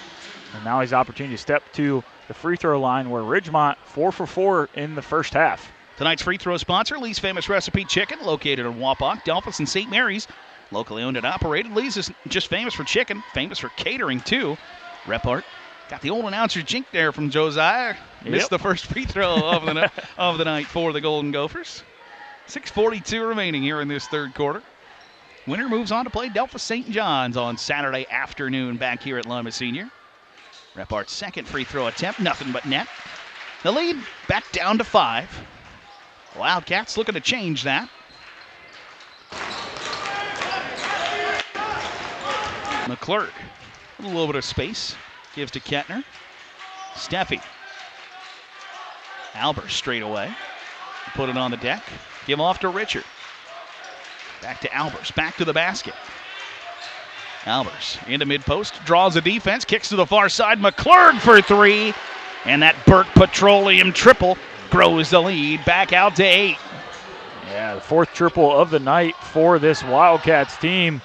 And now he's opportunity to step to the free throw line where Ridgemont 4 for 4 in the first half. Tonight's free throw sponsor, Lee's Famous Recipe Chicken, located in Wapak, Delphus, and St. Mary's. Locally owned and operated. Lee's is just famous for chicken, famous for catering too. Repart got the old announcer jink there from Josiah. Missed the first free throw of the night for the Golden Gophers. 6:42 remaining here in this third quarter. Winner moves on to play Delphus St. John's on Saturday afternoon back here at Lima Senior. Repart's second free throw attempt, nothing but net. The lead back down to 5. Wildcats looking to change that. McClurg, a little bit of space, gives to Kettner. Steffi. Albers straight away. Put it on the deck. Give off to Richard. Back to Albers. Back to the basket. Albers into mid-post. Draws a defense. Kicks to the far side. McClurg for three. And that Burke Petroleum triple grows the lead back out to 8. Yeah, the fourth triple of the night for this Wildcats team.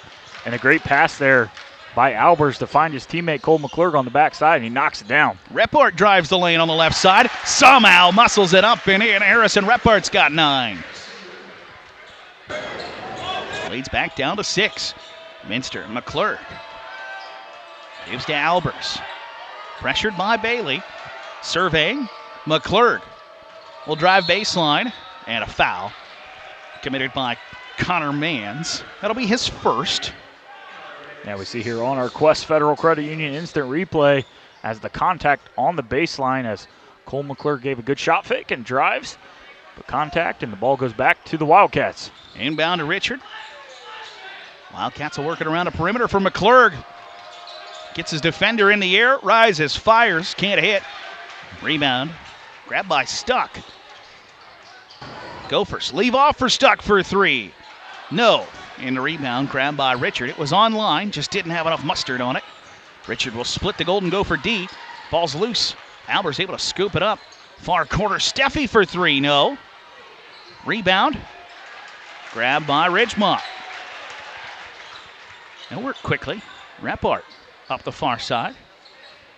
And a great pass there by Albers to find his teammate Cole McClurg on the backside, and he knocks it down. Repart drives the lane on the left side. Somehow muscles it up and in. Harrison Repart's got 9. Leads back down to 6. Minster, McClurg. Gives to Albers. Pressured by Bailey. Surveying. McClurg will drive baseline. And a foul committed by Connor Mans. That'll be his first. Yeah, we see here on our Quest Federal Credit Union instant replay as the contact on the baseline as Cole McClurg gave a good shot fake and drives. But contact, and the ball goes back to the Wildcats. Inbound to Richard. Wildcats will work it around the perimeter for McClurg. Gets his defender in the air, rises, fires, can't hit. Rebound, grabbed by Stuck. Gophers leave off for Stuck for 3. No. In the rebound, grabbed by Richard. It was on line, just didn't have enough mustard on it. Richard will split the Golden Gopher D. Ball's loose. Albers able to scoop it up. Far corner, Steffi for 3. No. Rebound. Grabbed by Ridgemont. They'll work quickly. Repart up the far side.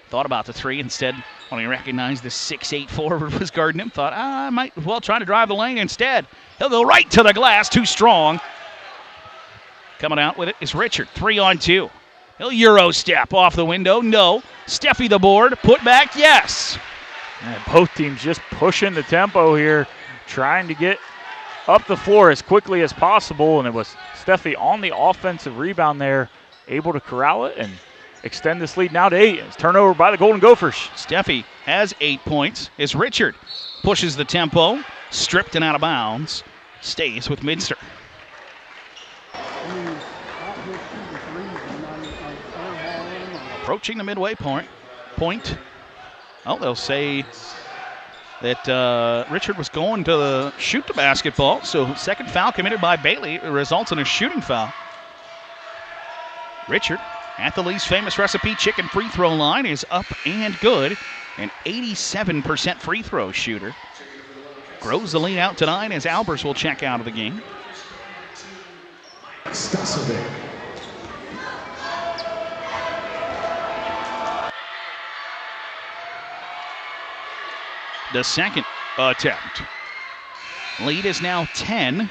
Thought about the 3 instead. When he recognized the 6'8" forward was guarding him, thought, I might well try to drive the lane instead. He'll go right to the glass, too strong. Coming out with it is Richard, 3-on-2. He'll Euro step off the window, no. Steffi the board, put back, yes. And both teams just pushing the tempo here, trying to get up the floor as quickly as possible, and it was Steffi on the offensive rebound there, able to corral it and extend this lead now to 8. It's turnover by the Golden Gophers. Steffi has 8 points as Richard pushes the tempo, stripped and out of bounds, stays with Minster. Approaching the midway point. Oh, they'll say that Richard was going to shoot the basketball, so second foul committed by Bailey. It results in a shooting foul. Richard, at the Lee's famous recipe chicken free throw line, is up and good. An 87% free throw shooter. Grows the lead out to 9 as Albers will check out of the game. Stasovic. The second attempt. Lead is now 10.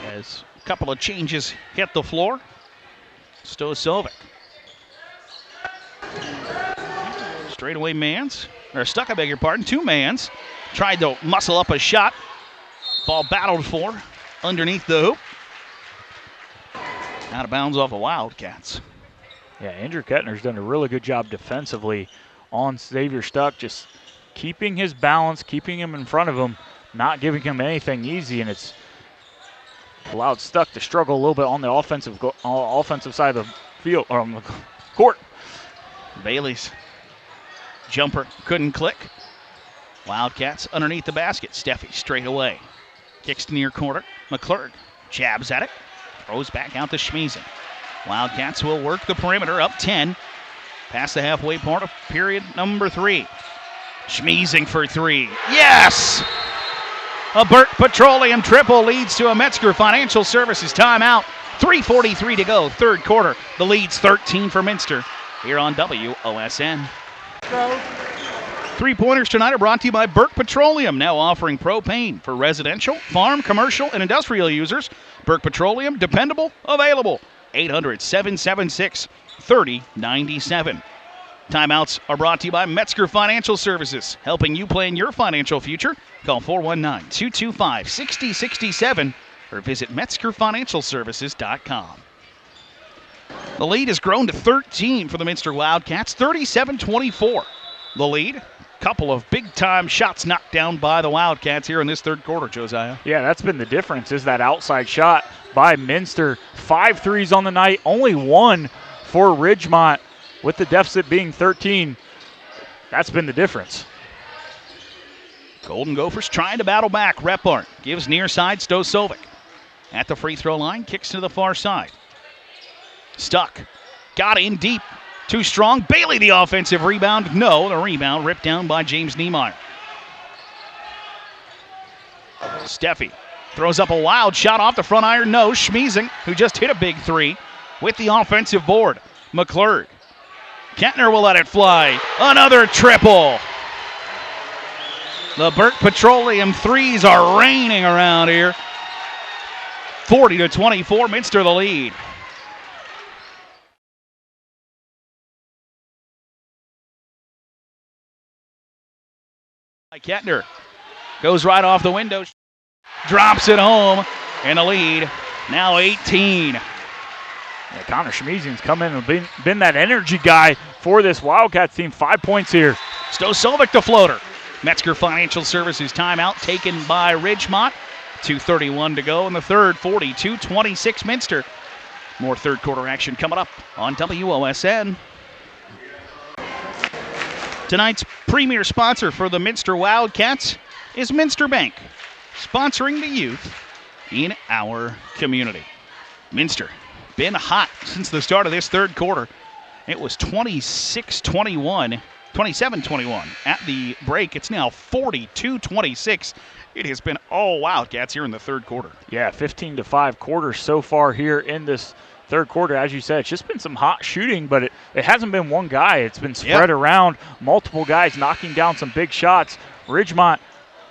As a couple of changes hit the floor. Stosovic. Straightaway Mans, or Stuck, I beg your pardon, 2 Mans. Tried to muscle up a shot. Ball battled for underneath the hoop. Out of bounds off the Wildcats. Yeah, Andrew Kettner's done a really good job defensively on Xavier Stuck, just keeping his balance, keeping him in front of him, not giving him anything easy, and it's allowed Stuck to struggle a little bit on the offensive side of the field, or on the court. Bailey's jumper couldn't click. Wildcats underneath the basket. Steffi straight away. Kicks to near corner. McClurg jabs at it. Throws back out to Schmeezing. Wildcats will work the perimeter, up 10. Past the halfway point of period number 3. Schmeezing for 3. Yes! A Burt Petroleum triple leads to a Metzger Financial Services timeout. 3:43 to go, third quarter. The lead's 13 for Minster here on WOSN. Three-pointers tonight are brought to you by Burke Petroleum, now offering propane for residential, farm, commercial, and industrial users. Burke Petroleum, dependable, available. 800-776-3097. Timeouts are brought to you by Metzger Financial Services, helping you plan your financial future. Call 419-225-6067 or visit MetzgerFinancialServices.com. The lead has grown to 13 for the Minster Wildcats, 37-24. The lead. Couple of big-time shots knocked down by the Wildcats here in this third quarter, Josiah. Yeah, that's been the difference, is that outside shot by Minster. 5 threes on the night, only 1 for Ridgemont, with the deficit being 13. That's been the difference. Golden Gophers trying to battle back. Repart gives near side Stosovic. At the free throw line, kicks to the far side. Stuck. Got in deep. Too strong. Bailey the offensive rebound. No, the rebound ripped down by James Niemeyer. Steffi throws up a wild shot off the front iron. No, Schmeezing, who just hit a big 3 with the offensive board. McClurg. Kettner will let it fly. Another triple. The Burke Petroleum threes are raining around here. 40-24, Minster the lead. Kettner goes right off the window, drops it home, and the lead now 18. Yeah, Connor Schmeezing's come in and been that energy guy for this Wildcats team. 5 points here. Stosovic the floater. Metzger Financial Services timeout taken by Ridgemont. 2:31 to go in the third, 42-26 Minster. More third quarter action coming up on WOSN. Tonight's premier sponsor for the Minster Wildcats is Minster Bank, sponsoring the youth in our community. Minster, been hot since the start of this third quarter. It was 27-21 at the break. It's now 42-26. It has been all Wildcats here in the third quarter. Yeah, 15-5 quarters so far here in this third quarter. As you said, it's just been some hot shooting, but it hasn't been one guy. It's been spread around, multiple guys knocking down some big shots. Ridgemont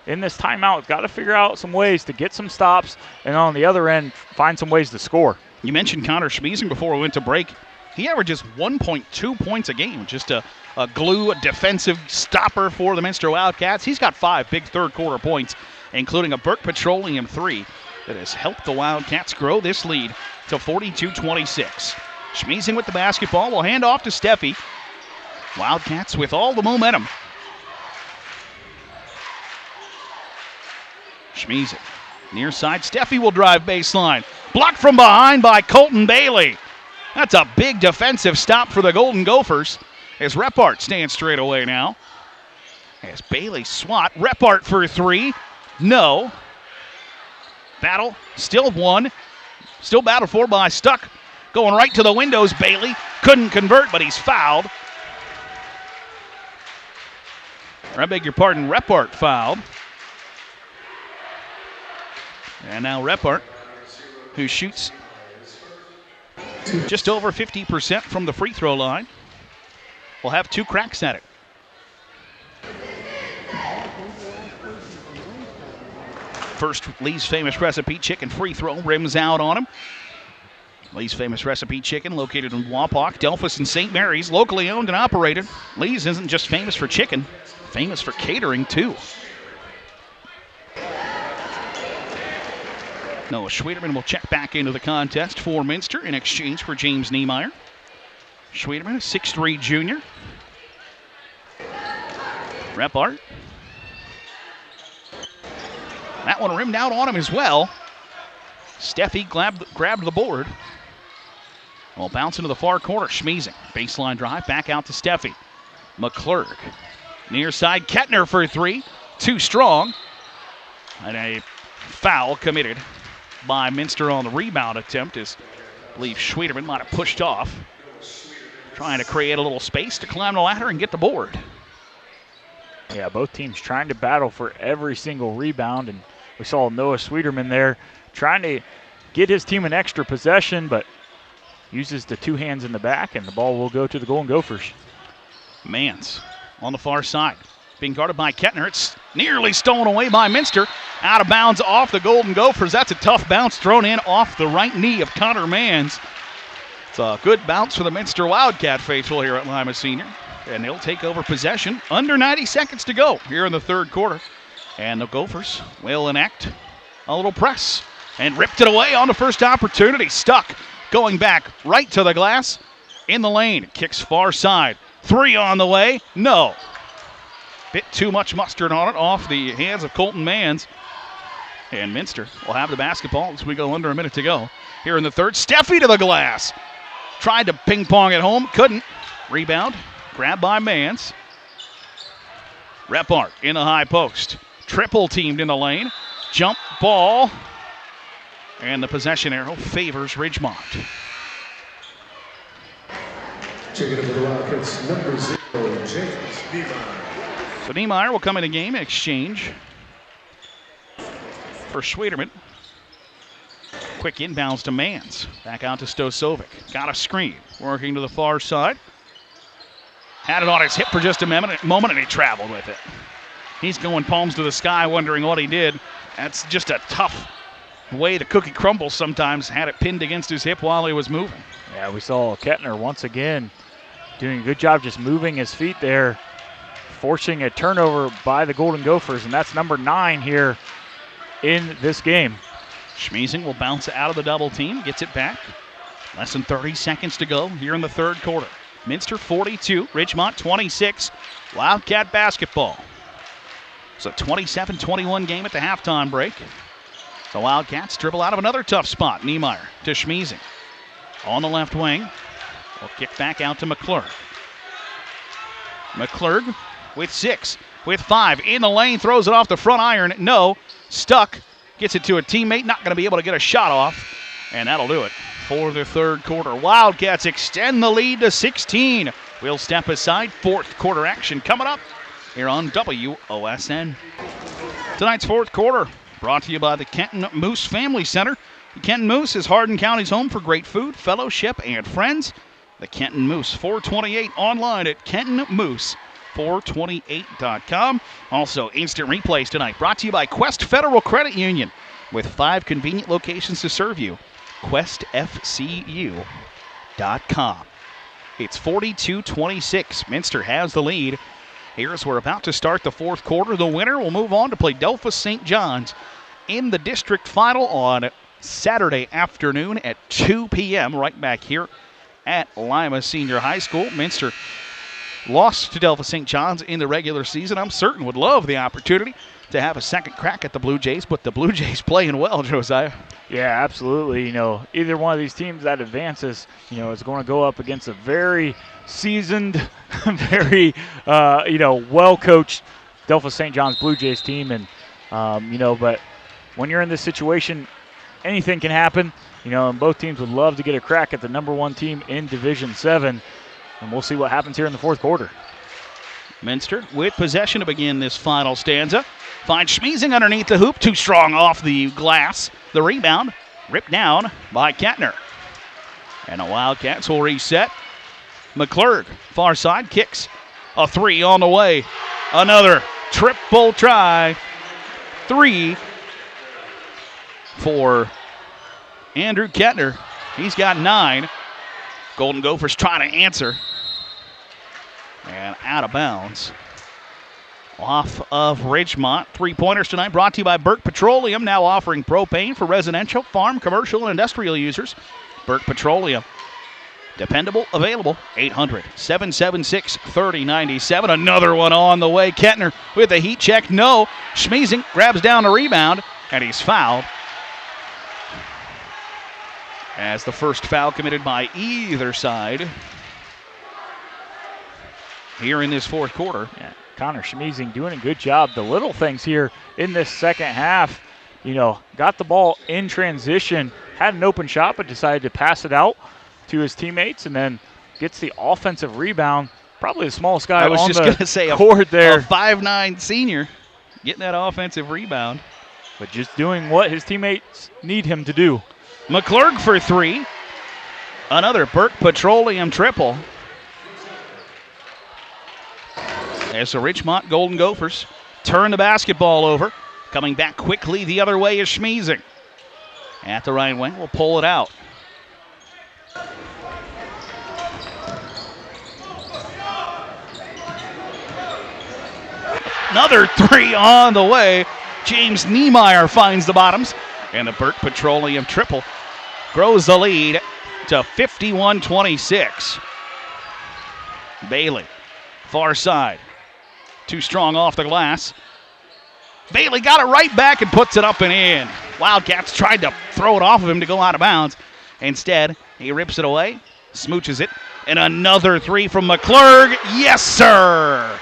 in this timeout got to figure out some ways to get some stops, and on the other end, find some ways to score. You mentioned Connor Schmeezing before we went to break. He averages 1.2 points a game, just a glue, a defensive stopper for the Minster Wildcats. He's got 5 big third-quarter points, including a Burke Petroleum 3 that has helped the Wildcats grow this lead to 42-26. Schmiesing with the basketball will hand off to Steffi. Wildcats with all the momentum. Schmiesing, near side, Steffi will drive baseline. Blocked from behind by Colton Bailey. That's a big defensive stop for the Golden Gophers as Repart stands straight away now. As Bailey swat, Repart for 3. No. Battle, still 1. Still battled for by Stuck. Going right to the windows, Bailey. Couldn't convert, but he's fouled. Or I beg your pardon, Repart fouled. And now Repart, who shoots just over 50% from the free throw line, will have 2 cracks at it. First, Lee's Famous Recipe Chicken free throw rims out on him. Lee's Famous Recipe Chicken, located in Wapak, Delphus, and St. Mary's, locally owned and operated. Lee's isn't just famous for chicken, famous for catering too. Noah Schwederman will check back into the contest for Minster in exchange for James Niemeyer. Schwederman, a 6'3 junior. Repart. That one rimmed out on him as well. Steffi grabbed the board. Well, bounce into the far corner. Schmiesing. Baseline drive. Back out to Steffi. McClurg. Near side. Kettner for 3. Too strong. And a foul committed by Minster on the rebound attempt, as I believe Schwederman might have pushed off, trying to create a little space to climb the ladder and get the board. Yeah, both teams trying to battle for every single rebound, and we saw Noah Schwederman there trying to get his team an extra possession, but uses the 2 hands in the back, and the ball will go to the Golden Gophers. Mans on the far side, being guarded by Kettner. It's nearly stolen away by Minster. Out of bounds off the Golden Gophers. That's a tough bounce thrown in off the right knee of Connor Mans. It's a good bounce for the Minster Wildcat faithful here at Lima Senior. And they'll take over possession. Under 90 seconds to go here in the third quarter. And the Gophers will enact a little press and ripped it away on the first opportunity. Stuck, going back right to the glass in the lane. Kicks far side. 3 on the way. No. Bit too much mustard on it off the hands of Colton Mans. And Minster will have the basketball as we go under a minute to go. Here in the third, Steffi to the glass. Tried to ping pong it home, couldn't. Rebound, grabbed by Mans. Repart in the high post. Triple teamed in the lane. Jump ball. And the possession arrow favors Ridgemont. Checking over the Wildcats, number 0, James Niemeyer. So Niemeyer will come in the game in exchange for Schwederman. Quick inbounds to Mans. Back out to Stosovic. Got a screen. Working to the far side. Had it on his hip for just a moment and he traveled with it. He's going palms to the sky wondering what he did. That's just a tough way the cookie crumbles sometimes. Had it pinned against his hip while he was moving. Yeah, we saw Kettner once again doing a good job just moving his feet there, forcing a turnover by the Golden Gophers, and that's number 9 here in this game. Schmiesing will bounce out of the double team, gets it back. Less than 30 seconds to go here in the third quarter. Minster 42, Ridgemont 26. Wildcat basketball. It's a 27-21 game at the halftime break. The Wildcats dribble out of another tough spot. Niemeyer to Schmiesing. On the left wing. Will kick back out to McClurg. McClurg with 6, with 5. In the lane, throws it off the front iron. No. Stuck. Gets it to a teammate. Not going to be able to get a shot off. And that'll do it for the third quarter. Wildcats extend the lead to 16. We'll step aside. Fourth quarter action coming up here on WOSN. Tonight's fourth quarter brought to you by the Kenton Moose Family Center. The Kenton Moose is Hardin County's home for great food, fellowship, and friends. The Kenton Moose 428 online at KentonMoose428.com. Also, instant replays tonight brought to you by Quest Federal Credit Union with 5 convenient locations to serve you. QuestFCU.com. It's 42-26. Minster has the lead. Here as we're about to start the fourth quarter, the winner will move on to play Delphos St. John's in the district final on Saturday afternoon at 2 p.m. right back here at Lima Senior High School. Minster lost to Delphos St. John's in the regular season. I'm certain would love the opportunity to have a second crack at the Blue Jays, but the Blue Jays playing well, Josiah. Yeah, absolutely. Either one of these teams that advances, is going to go up against a very seasoned, very, well-coached Delphos St. John's Blue Jays team. And, but when you're in this situation, anything can happen. And both teams would love to get a crack at the number one team in Division 7. And we'll see what happens here in the fourth quarter. Minster with possession to begin this final stanza. Finds Schmiesing underneath the hoop. Too strong off the glass. The rebound ripped down by Kettner. And the Wildcats will reset. McClurg, far side, kicks. A three on the way. Another triple try. 3 for Andrew Kettner. He's got 9. Golden Gophers trying to answer. And out of bounds. Off of Ridgemont. 3-pointers tonight brought to you by Burke Petroleum, now offering propane for residential, farm, commercial, and industrial users. Burke Petroleum. Dependable, available. 800-776-3097. Another one on the way. Kettner with a heat check. No. Schmiesing grabs down the rebound, and he's fouled. As the first foul committed by either side here in this fourth quarter. Yeah. Connor Schmiesing doing a good job. The little things here in this second half, got the ball in transition, had an open shot, but decided to pass it out to his teammates, and then gets the offensive rebound. Probably the smallest guy on the court there. A 5'9" senior getting that offensive rebound. But just doing what his teammates need him to do. McClurg for 3. Another Burke Petroleum triple. As the Ridgemont Golden Gophers turn the basketball over. Coming back quickly the other way is Schmiesing. At the right wing, will pull it out. Another 3 on the way. James Niemeyer finds the bottoms. And the Burke Petroleum triple grows the lead to 51-26. Bailey, far side. Too strong off the glass. Bailey got it right back and puts it up and in. Wildcats tried to throw it off of him to go out of bounds. Instead, he rips it away, smooches it, and another 3 from McClurg. Yes, sir!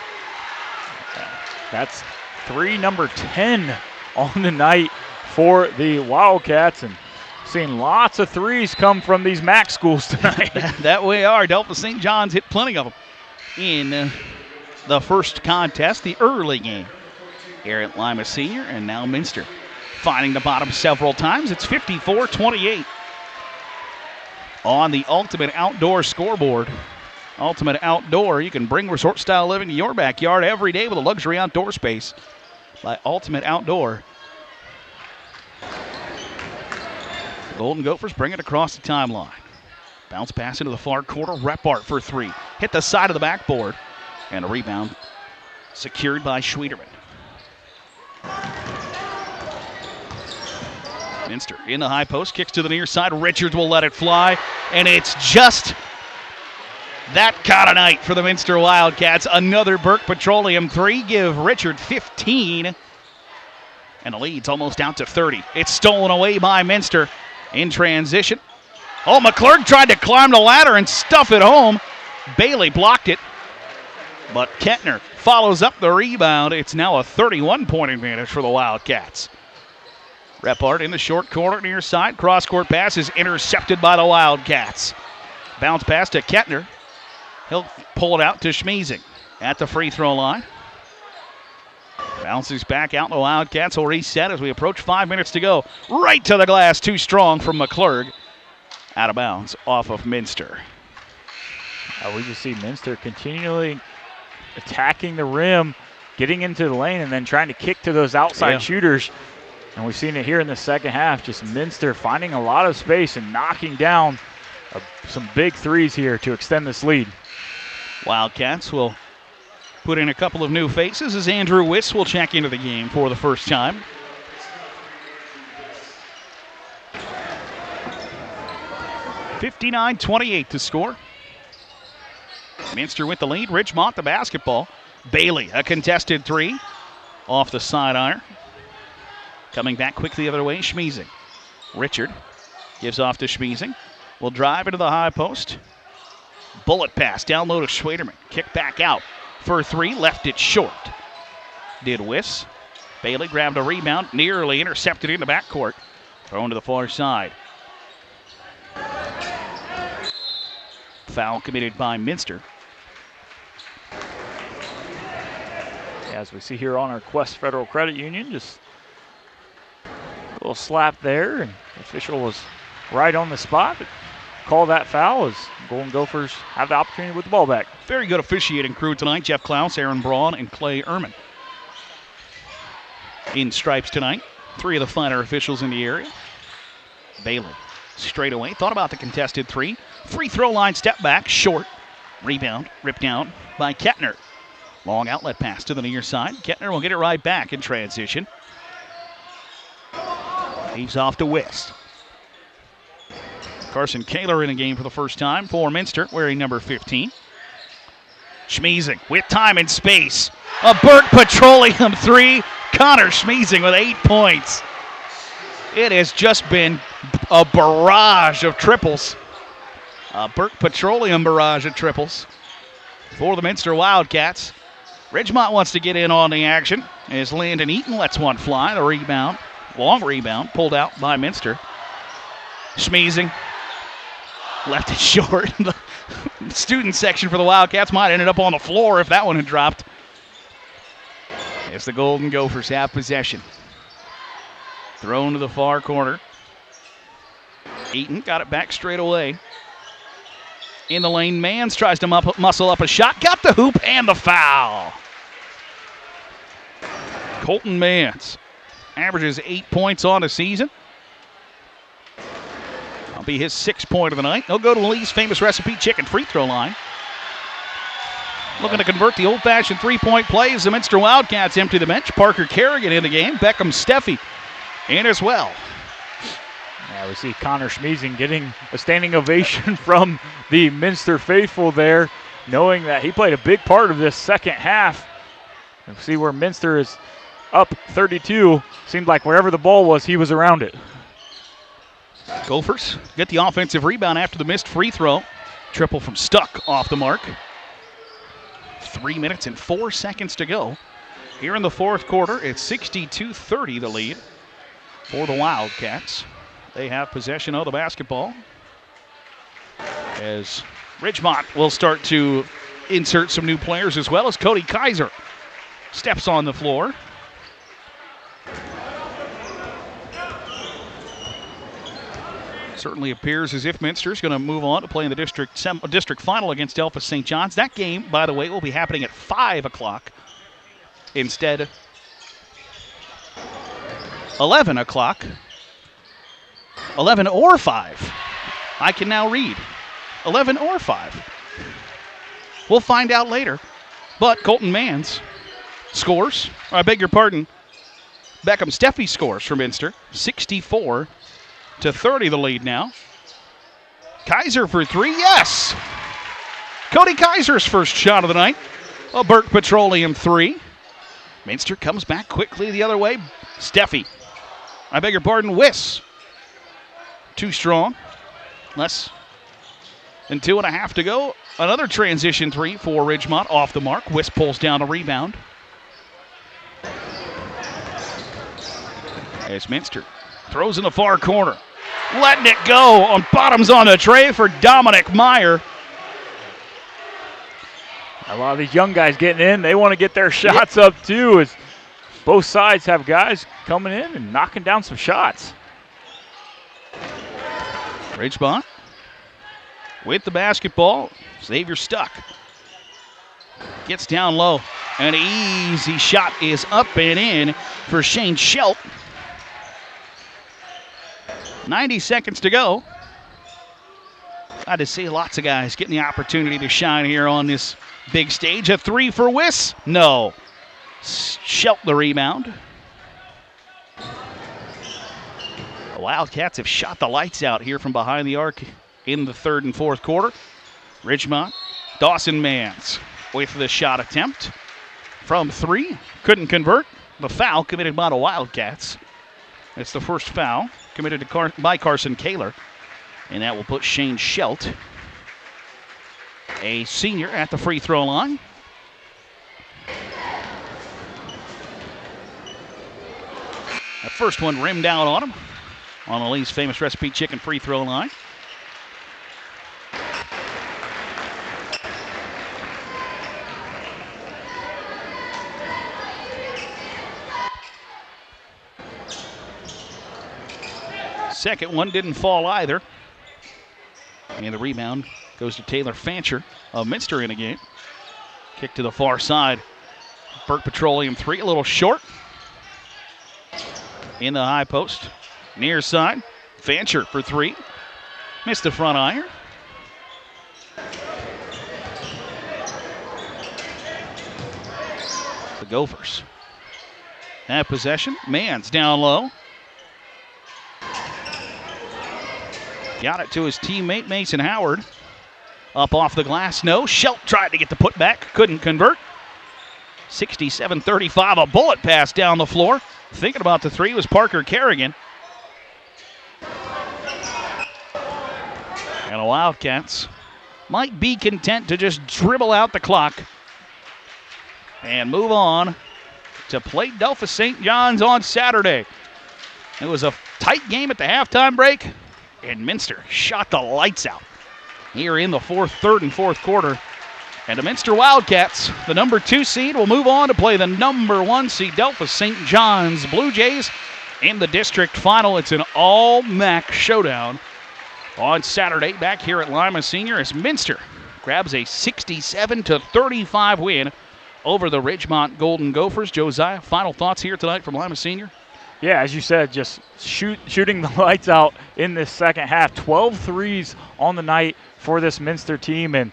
That's 3 number 10 on the night for the Wildcats, and seeing lots of 3s come from these MAC schools tonight. That we are. Delphos St. John's hit plenty of them in the first contest, the early game here at Lima Senior, and now Minster finding the bottom several times. It's 54-28 on the Ultimate Outdoor scoreboard. Ultimate Outdoor, you can bring resort-style living to your backyard every day with a luxury outdoor space by Ultimate Outdoor. The Golden Gophers bring it across the timeline. Bounce pass into the far corner. Repart for 3. Hit the side of the backboard. And a rebound secured by Schwederman. Minster in the high post, kicks to the near side. Richards will let it fly, and it's just that kind of night for the Minster Wildcats. Another Burke Petroleum 3, give Richard 15, and the lead's almost out to 30. It's stolen away by Minster in transition. Oh, McClurg tried to climb the ladder and stuff it home. Bailey blocked it. But Kettner follows up the rebound. It's now a 31-point advantage for the Wildcats. Repart in the short corner near side. Cross-court pass is intercepted by the Wildcats. Bounce pass to Kettner. He'll pull it out to Schmiesing at the free throw line. Bounces back out. The Wildcats will reset as we approach 5 minutes to go. Right to the glass. Too strong from McClurg. Out of bounds off of Minster. We just see Minster continually attacking the rim, getting into the lane, and then trying to kick to those outside shooters. And we've seen it here in the second half, just Minster finding a lot of space and knocking down some big threes here to extend this lead. Wildcats will put in a couple of new faces as Andrew Wiss will check into the game for the first time. (59-28) to score. Minster with the lead. Ridgemont the basketball. Bailey, a contested three off the side iron. Coming back quickly the other way, Schmiesing. Richard gives off to Schmiesing. Will drive into the high post. Bullet pass down low to Schwaderman. Kick back out for three. Left it short. Did Wiss. Bailey grabbed a rebound. Nearly intercepted in the backcourt. Thrown to the far side. Foul committed by Minster. As we see here on our Quest Federal Credit Union, just a little slap there, and the official was right on the spot. Call that foul as Golden Gophers have the opportunity with the ball back. Very good officiating crew tonight. Jeff Klaus, Aaron Braun, and Clay Ehrman. In stripes tonight. Three of the finer officials in the area. Bailey straight away. Thought about the contested three. Free throw line step back. Short. Rebound. Ripped down by Kettner. Long outlet pass to the near side. Kettner will get it right back in transition. He's off to West. Carson Kaler in a game for the first time for Minster, wearing number 15. Schmiesing with time and space. A Burke Petroleum three. Connor Schmiesing with 8 points. It has just been a barrage of triples. A Burke Petroleum barrage of triples for the Minster Wildcats. Ridgemont wants to get in on the action as Landon Eaton lets one fly. The rebound, long rebound, pulled out by Minster. Schmiesing left it short. The student section for the Wildcats might have ended up on the floor if that one had dropped. As the Golden Gophers have possession. Thrown to the far corner. Eaton got it back straight away. In the lane, Mans tries to muscle up a shot. Got the hoop and the foul. Colton Mans averages 8 points on the season. That'll be his 6th point of the night. He'll go to Lee's famous recipe chicken free throw line. Looking to convert the old-fashioned three-point play as the Minster Wildcats empty the bench. Parker Kerrigan in the game. Beckham Steffi in as well. Yeah, we see Connor Schmiesing getting a standing ovation from the Minster faithful there, knowing that he played a big part of this second half. And see where Minster is up 32. Seemed like wherever the ball was, he was around it. Gophers get the offensive rebound after the missed free throw. Triple from Stuck off the mark. 3 minutes and 4 seconds to go. Here in the fourth quarter, it's 62-30 the lead for the Wildcats. They have possession of the basketball as Ridgemont will start to insert some new players as well as Cody Kaiser steps on the floor. Certainly appears as if Minster's going to move on to play in the district final against Alpha St. John's. That game, by the way, will be happening at 5 o'clock instead 11 o'clock. 11 or 5. I can now read. 11 or 5. We'll find out later. But Colton Mans scores. I beg your pardon. Beckham Steffi scores for Minster. 64-30 the lead now. Kaiser for three. Yes! Cody Kaiser's first shot of the night. A Burke Petroleum three. Minster comes back quickly the other way. Steffi. I beg your pardon, Wiss. Too strong. Less than 2.5 to go. Another transition three for Ridgemont off the mark. Wiss pulls down a rebound. As Minster throws in the far corner. Letting it go on bottoms on the tray for Dominic Meyer. A lot of these young guys getting in, they want to get their shots up too, as both sides have guys coming in and knocking down some shots. Ridgemont with the basketball. Xavier Stuck gets down low. An easy shot is up and in for Shane Schelt. 90 seconds to go. Glad to see lots of guys getting the opportunity to shine here on this big stage. A three for Wiss. No. Schelt the rebound. The Wildcats have shot the lights out here from behind the arc in the third and fourth quarter. Ridgemont, Dawson Mans with the shot attempt from three. Couldn't convert. The foul committed by the Wildcats. It's the first foul committed by Carson Kaler. And that will put Shane Schelt, a senior, at the free throw line. The first one rimmed out on him on the Lee's Famous Recipe Chicken free throw line. Second one didn't fall either. And the rebound goes to Taylor Fancher of Minster in a game. Kick to the far side. Burke Petroleum three, a little short. In the high post. Near side. Fancher for three. Missed the front iron. The Gophers have possession. Mans down low. Got it to his teammate, Mason Howard. Up off the glass, no. Schelt tried to get the putback, couldn't convert. 67-35, a bullet pass down the floor. Thinking about the three was Parker Kerrigan. And the Wildcats might be content to just dribble out the clock and move on to play Delphus St. John's on Saturday. It was a tight game at the halftime break. And Minster shot the lights out here in the third and fourth quarter. And the Minster Wildcats, the number 2 seed, will move on to play the number 1 seed Delphus St. John's Blue Jays in the district final. It's an all-MAC showdown on Saturday back here at Lima Senior as Minster grabs a 67-35 win over the Ridgemont Golden Gophers. Josiah, final thoughts here tonight from Lima Senior? Yeah, as you said, just shooting the lights out in this second half. 12 threes on the night for this Minster team. And,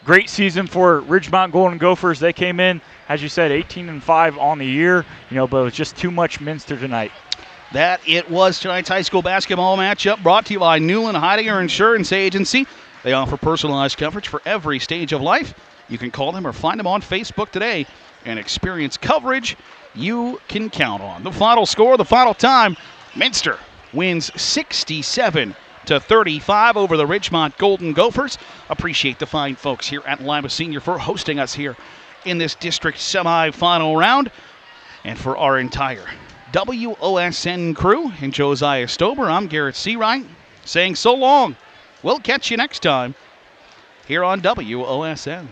great season for Ridgemont Golden Gophers. They came in, as you said, 18-5 on the year, but it was just too much Minster tonight. That it was tonight's high school basketball matchup, brought to you by Newland Heidinger Insurance Agency. They offer personalized coverage for every stage of life. You can call them or find them on Facebook today and experience coverage you can count on. The final score, the final time, Minster wins 67-35 over the Ridgemont Golden Gophers. Appreciate the fine folks here at Lima Senior for hosting us here in this district semifinal round. And for our entire WOSN crew and Josiah Stober, I'm Garrett Seawright saying so long. We'll catch you next time here on WOSN.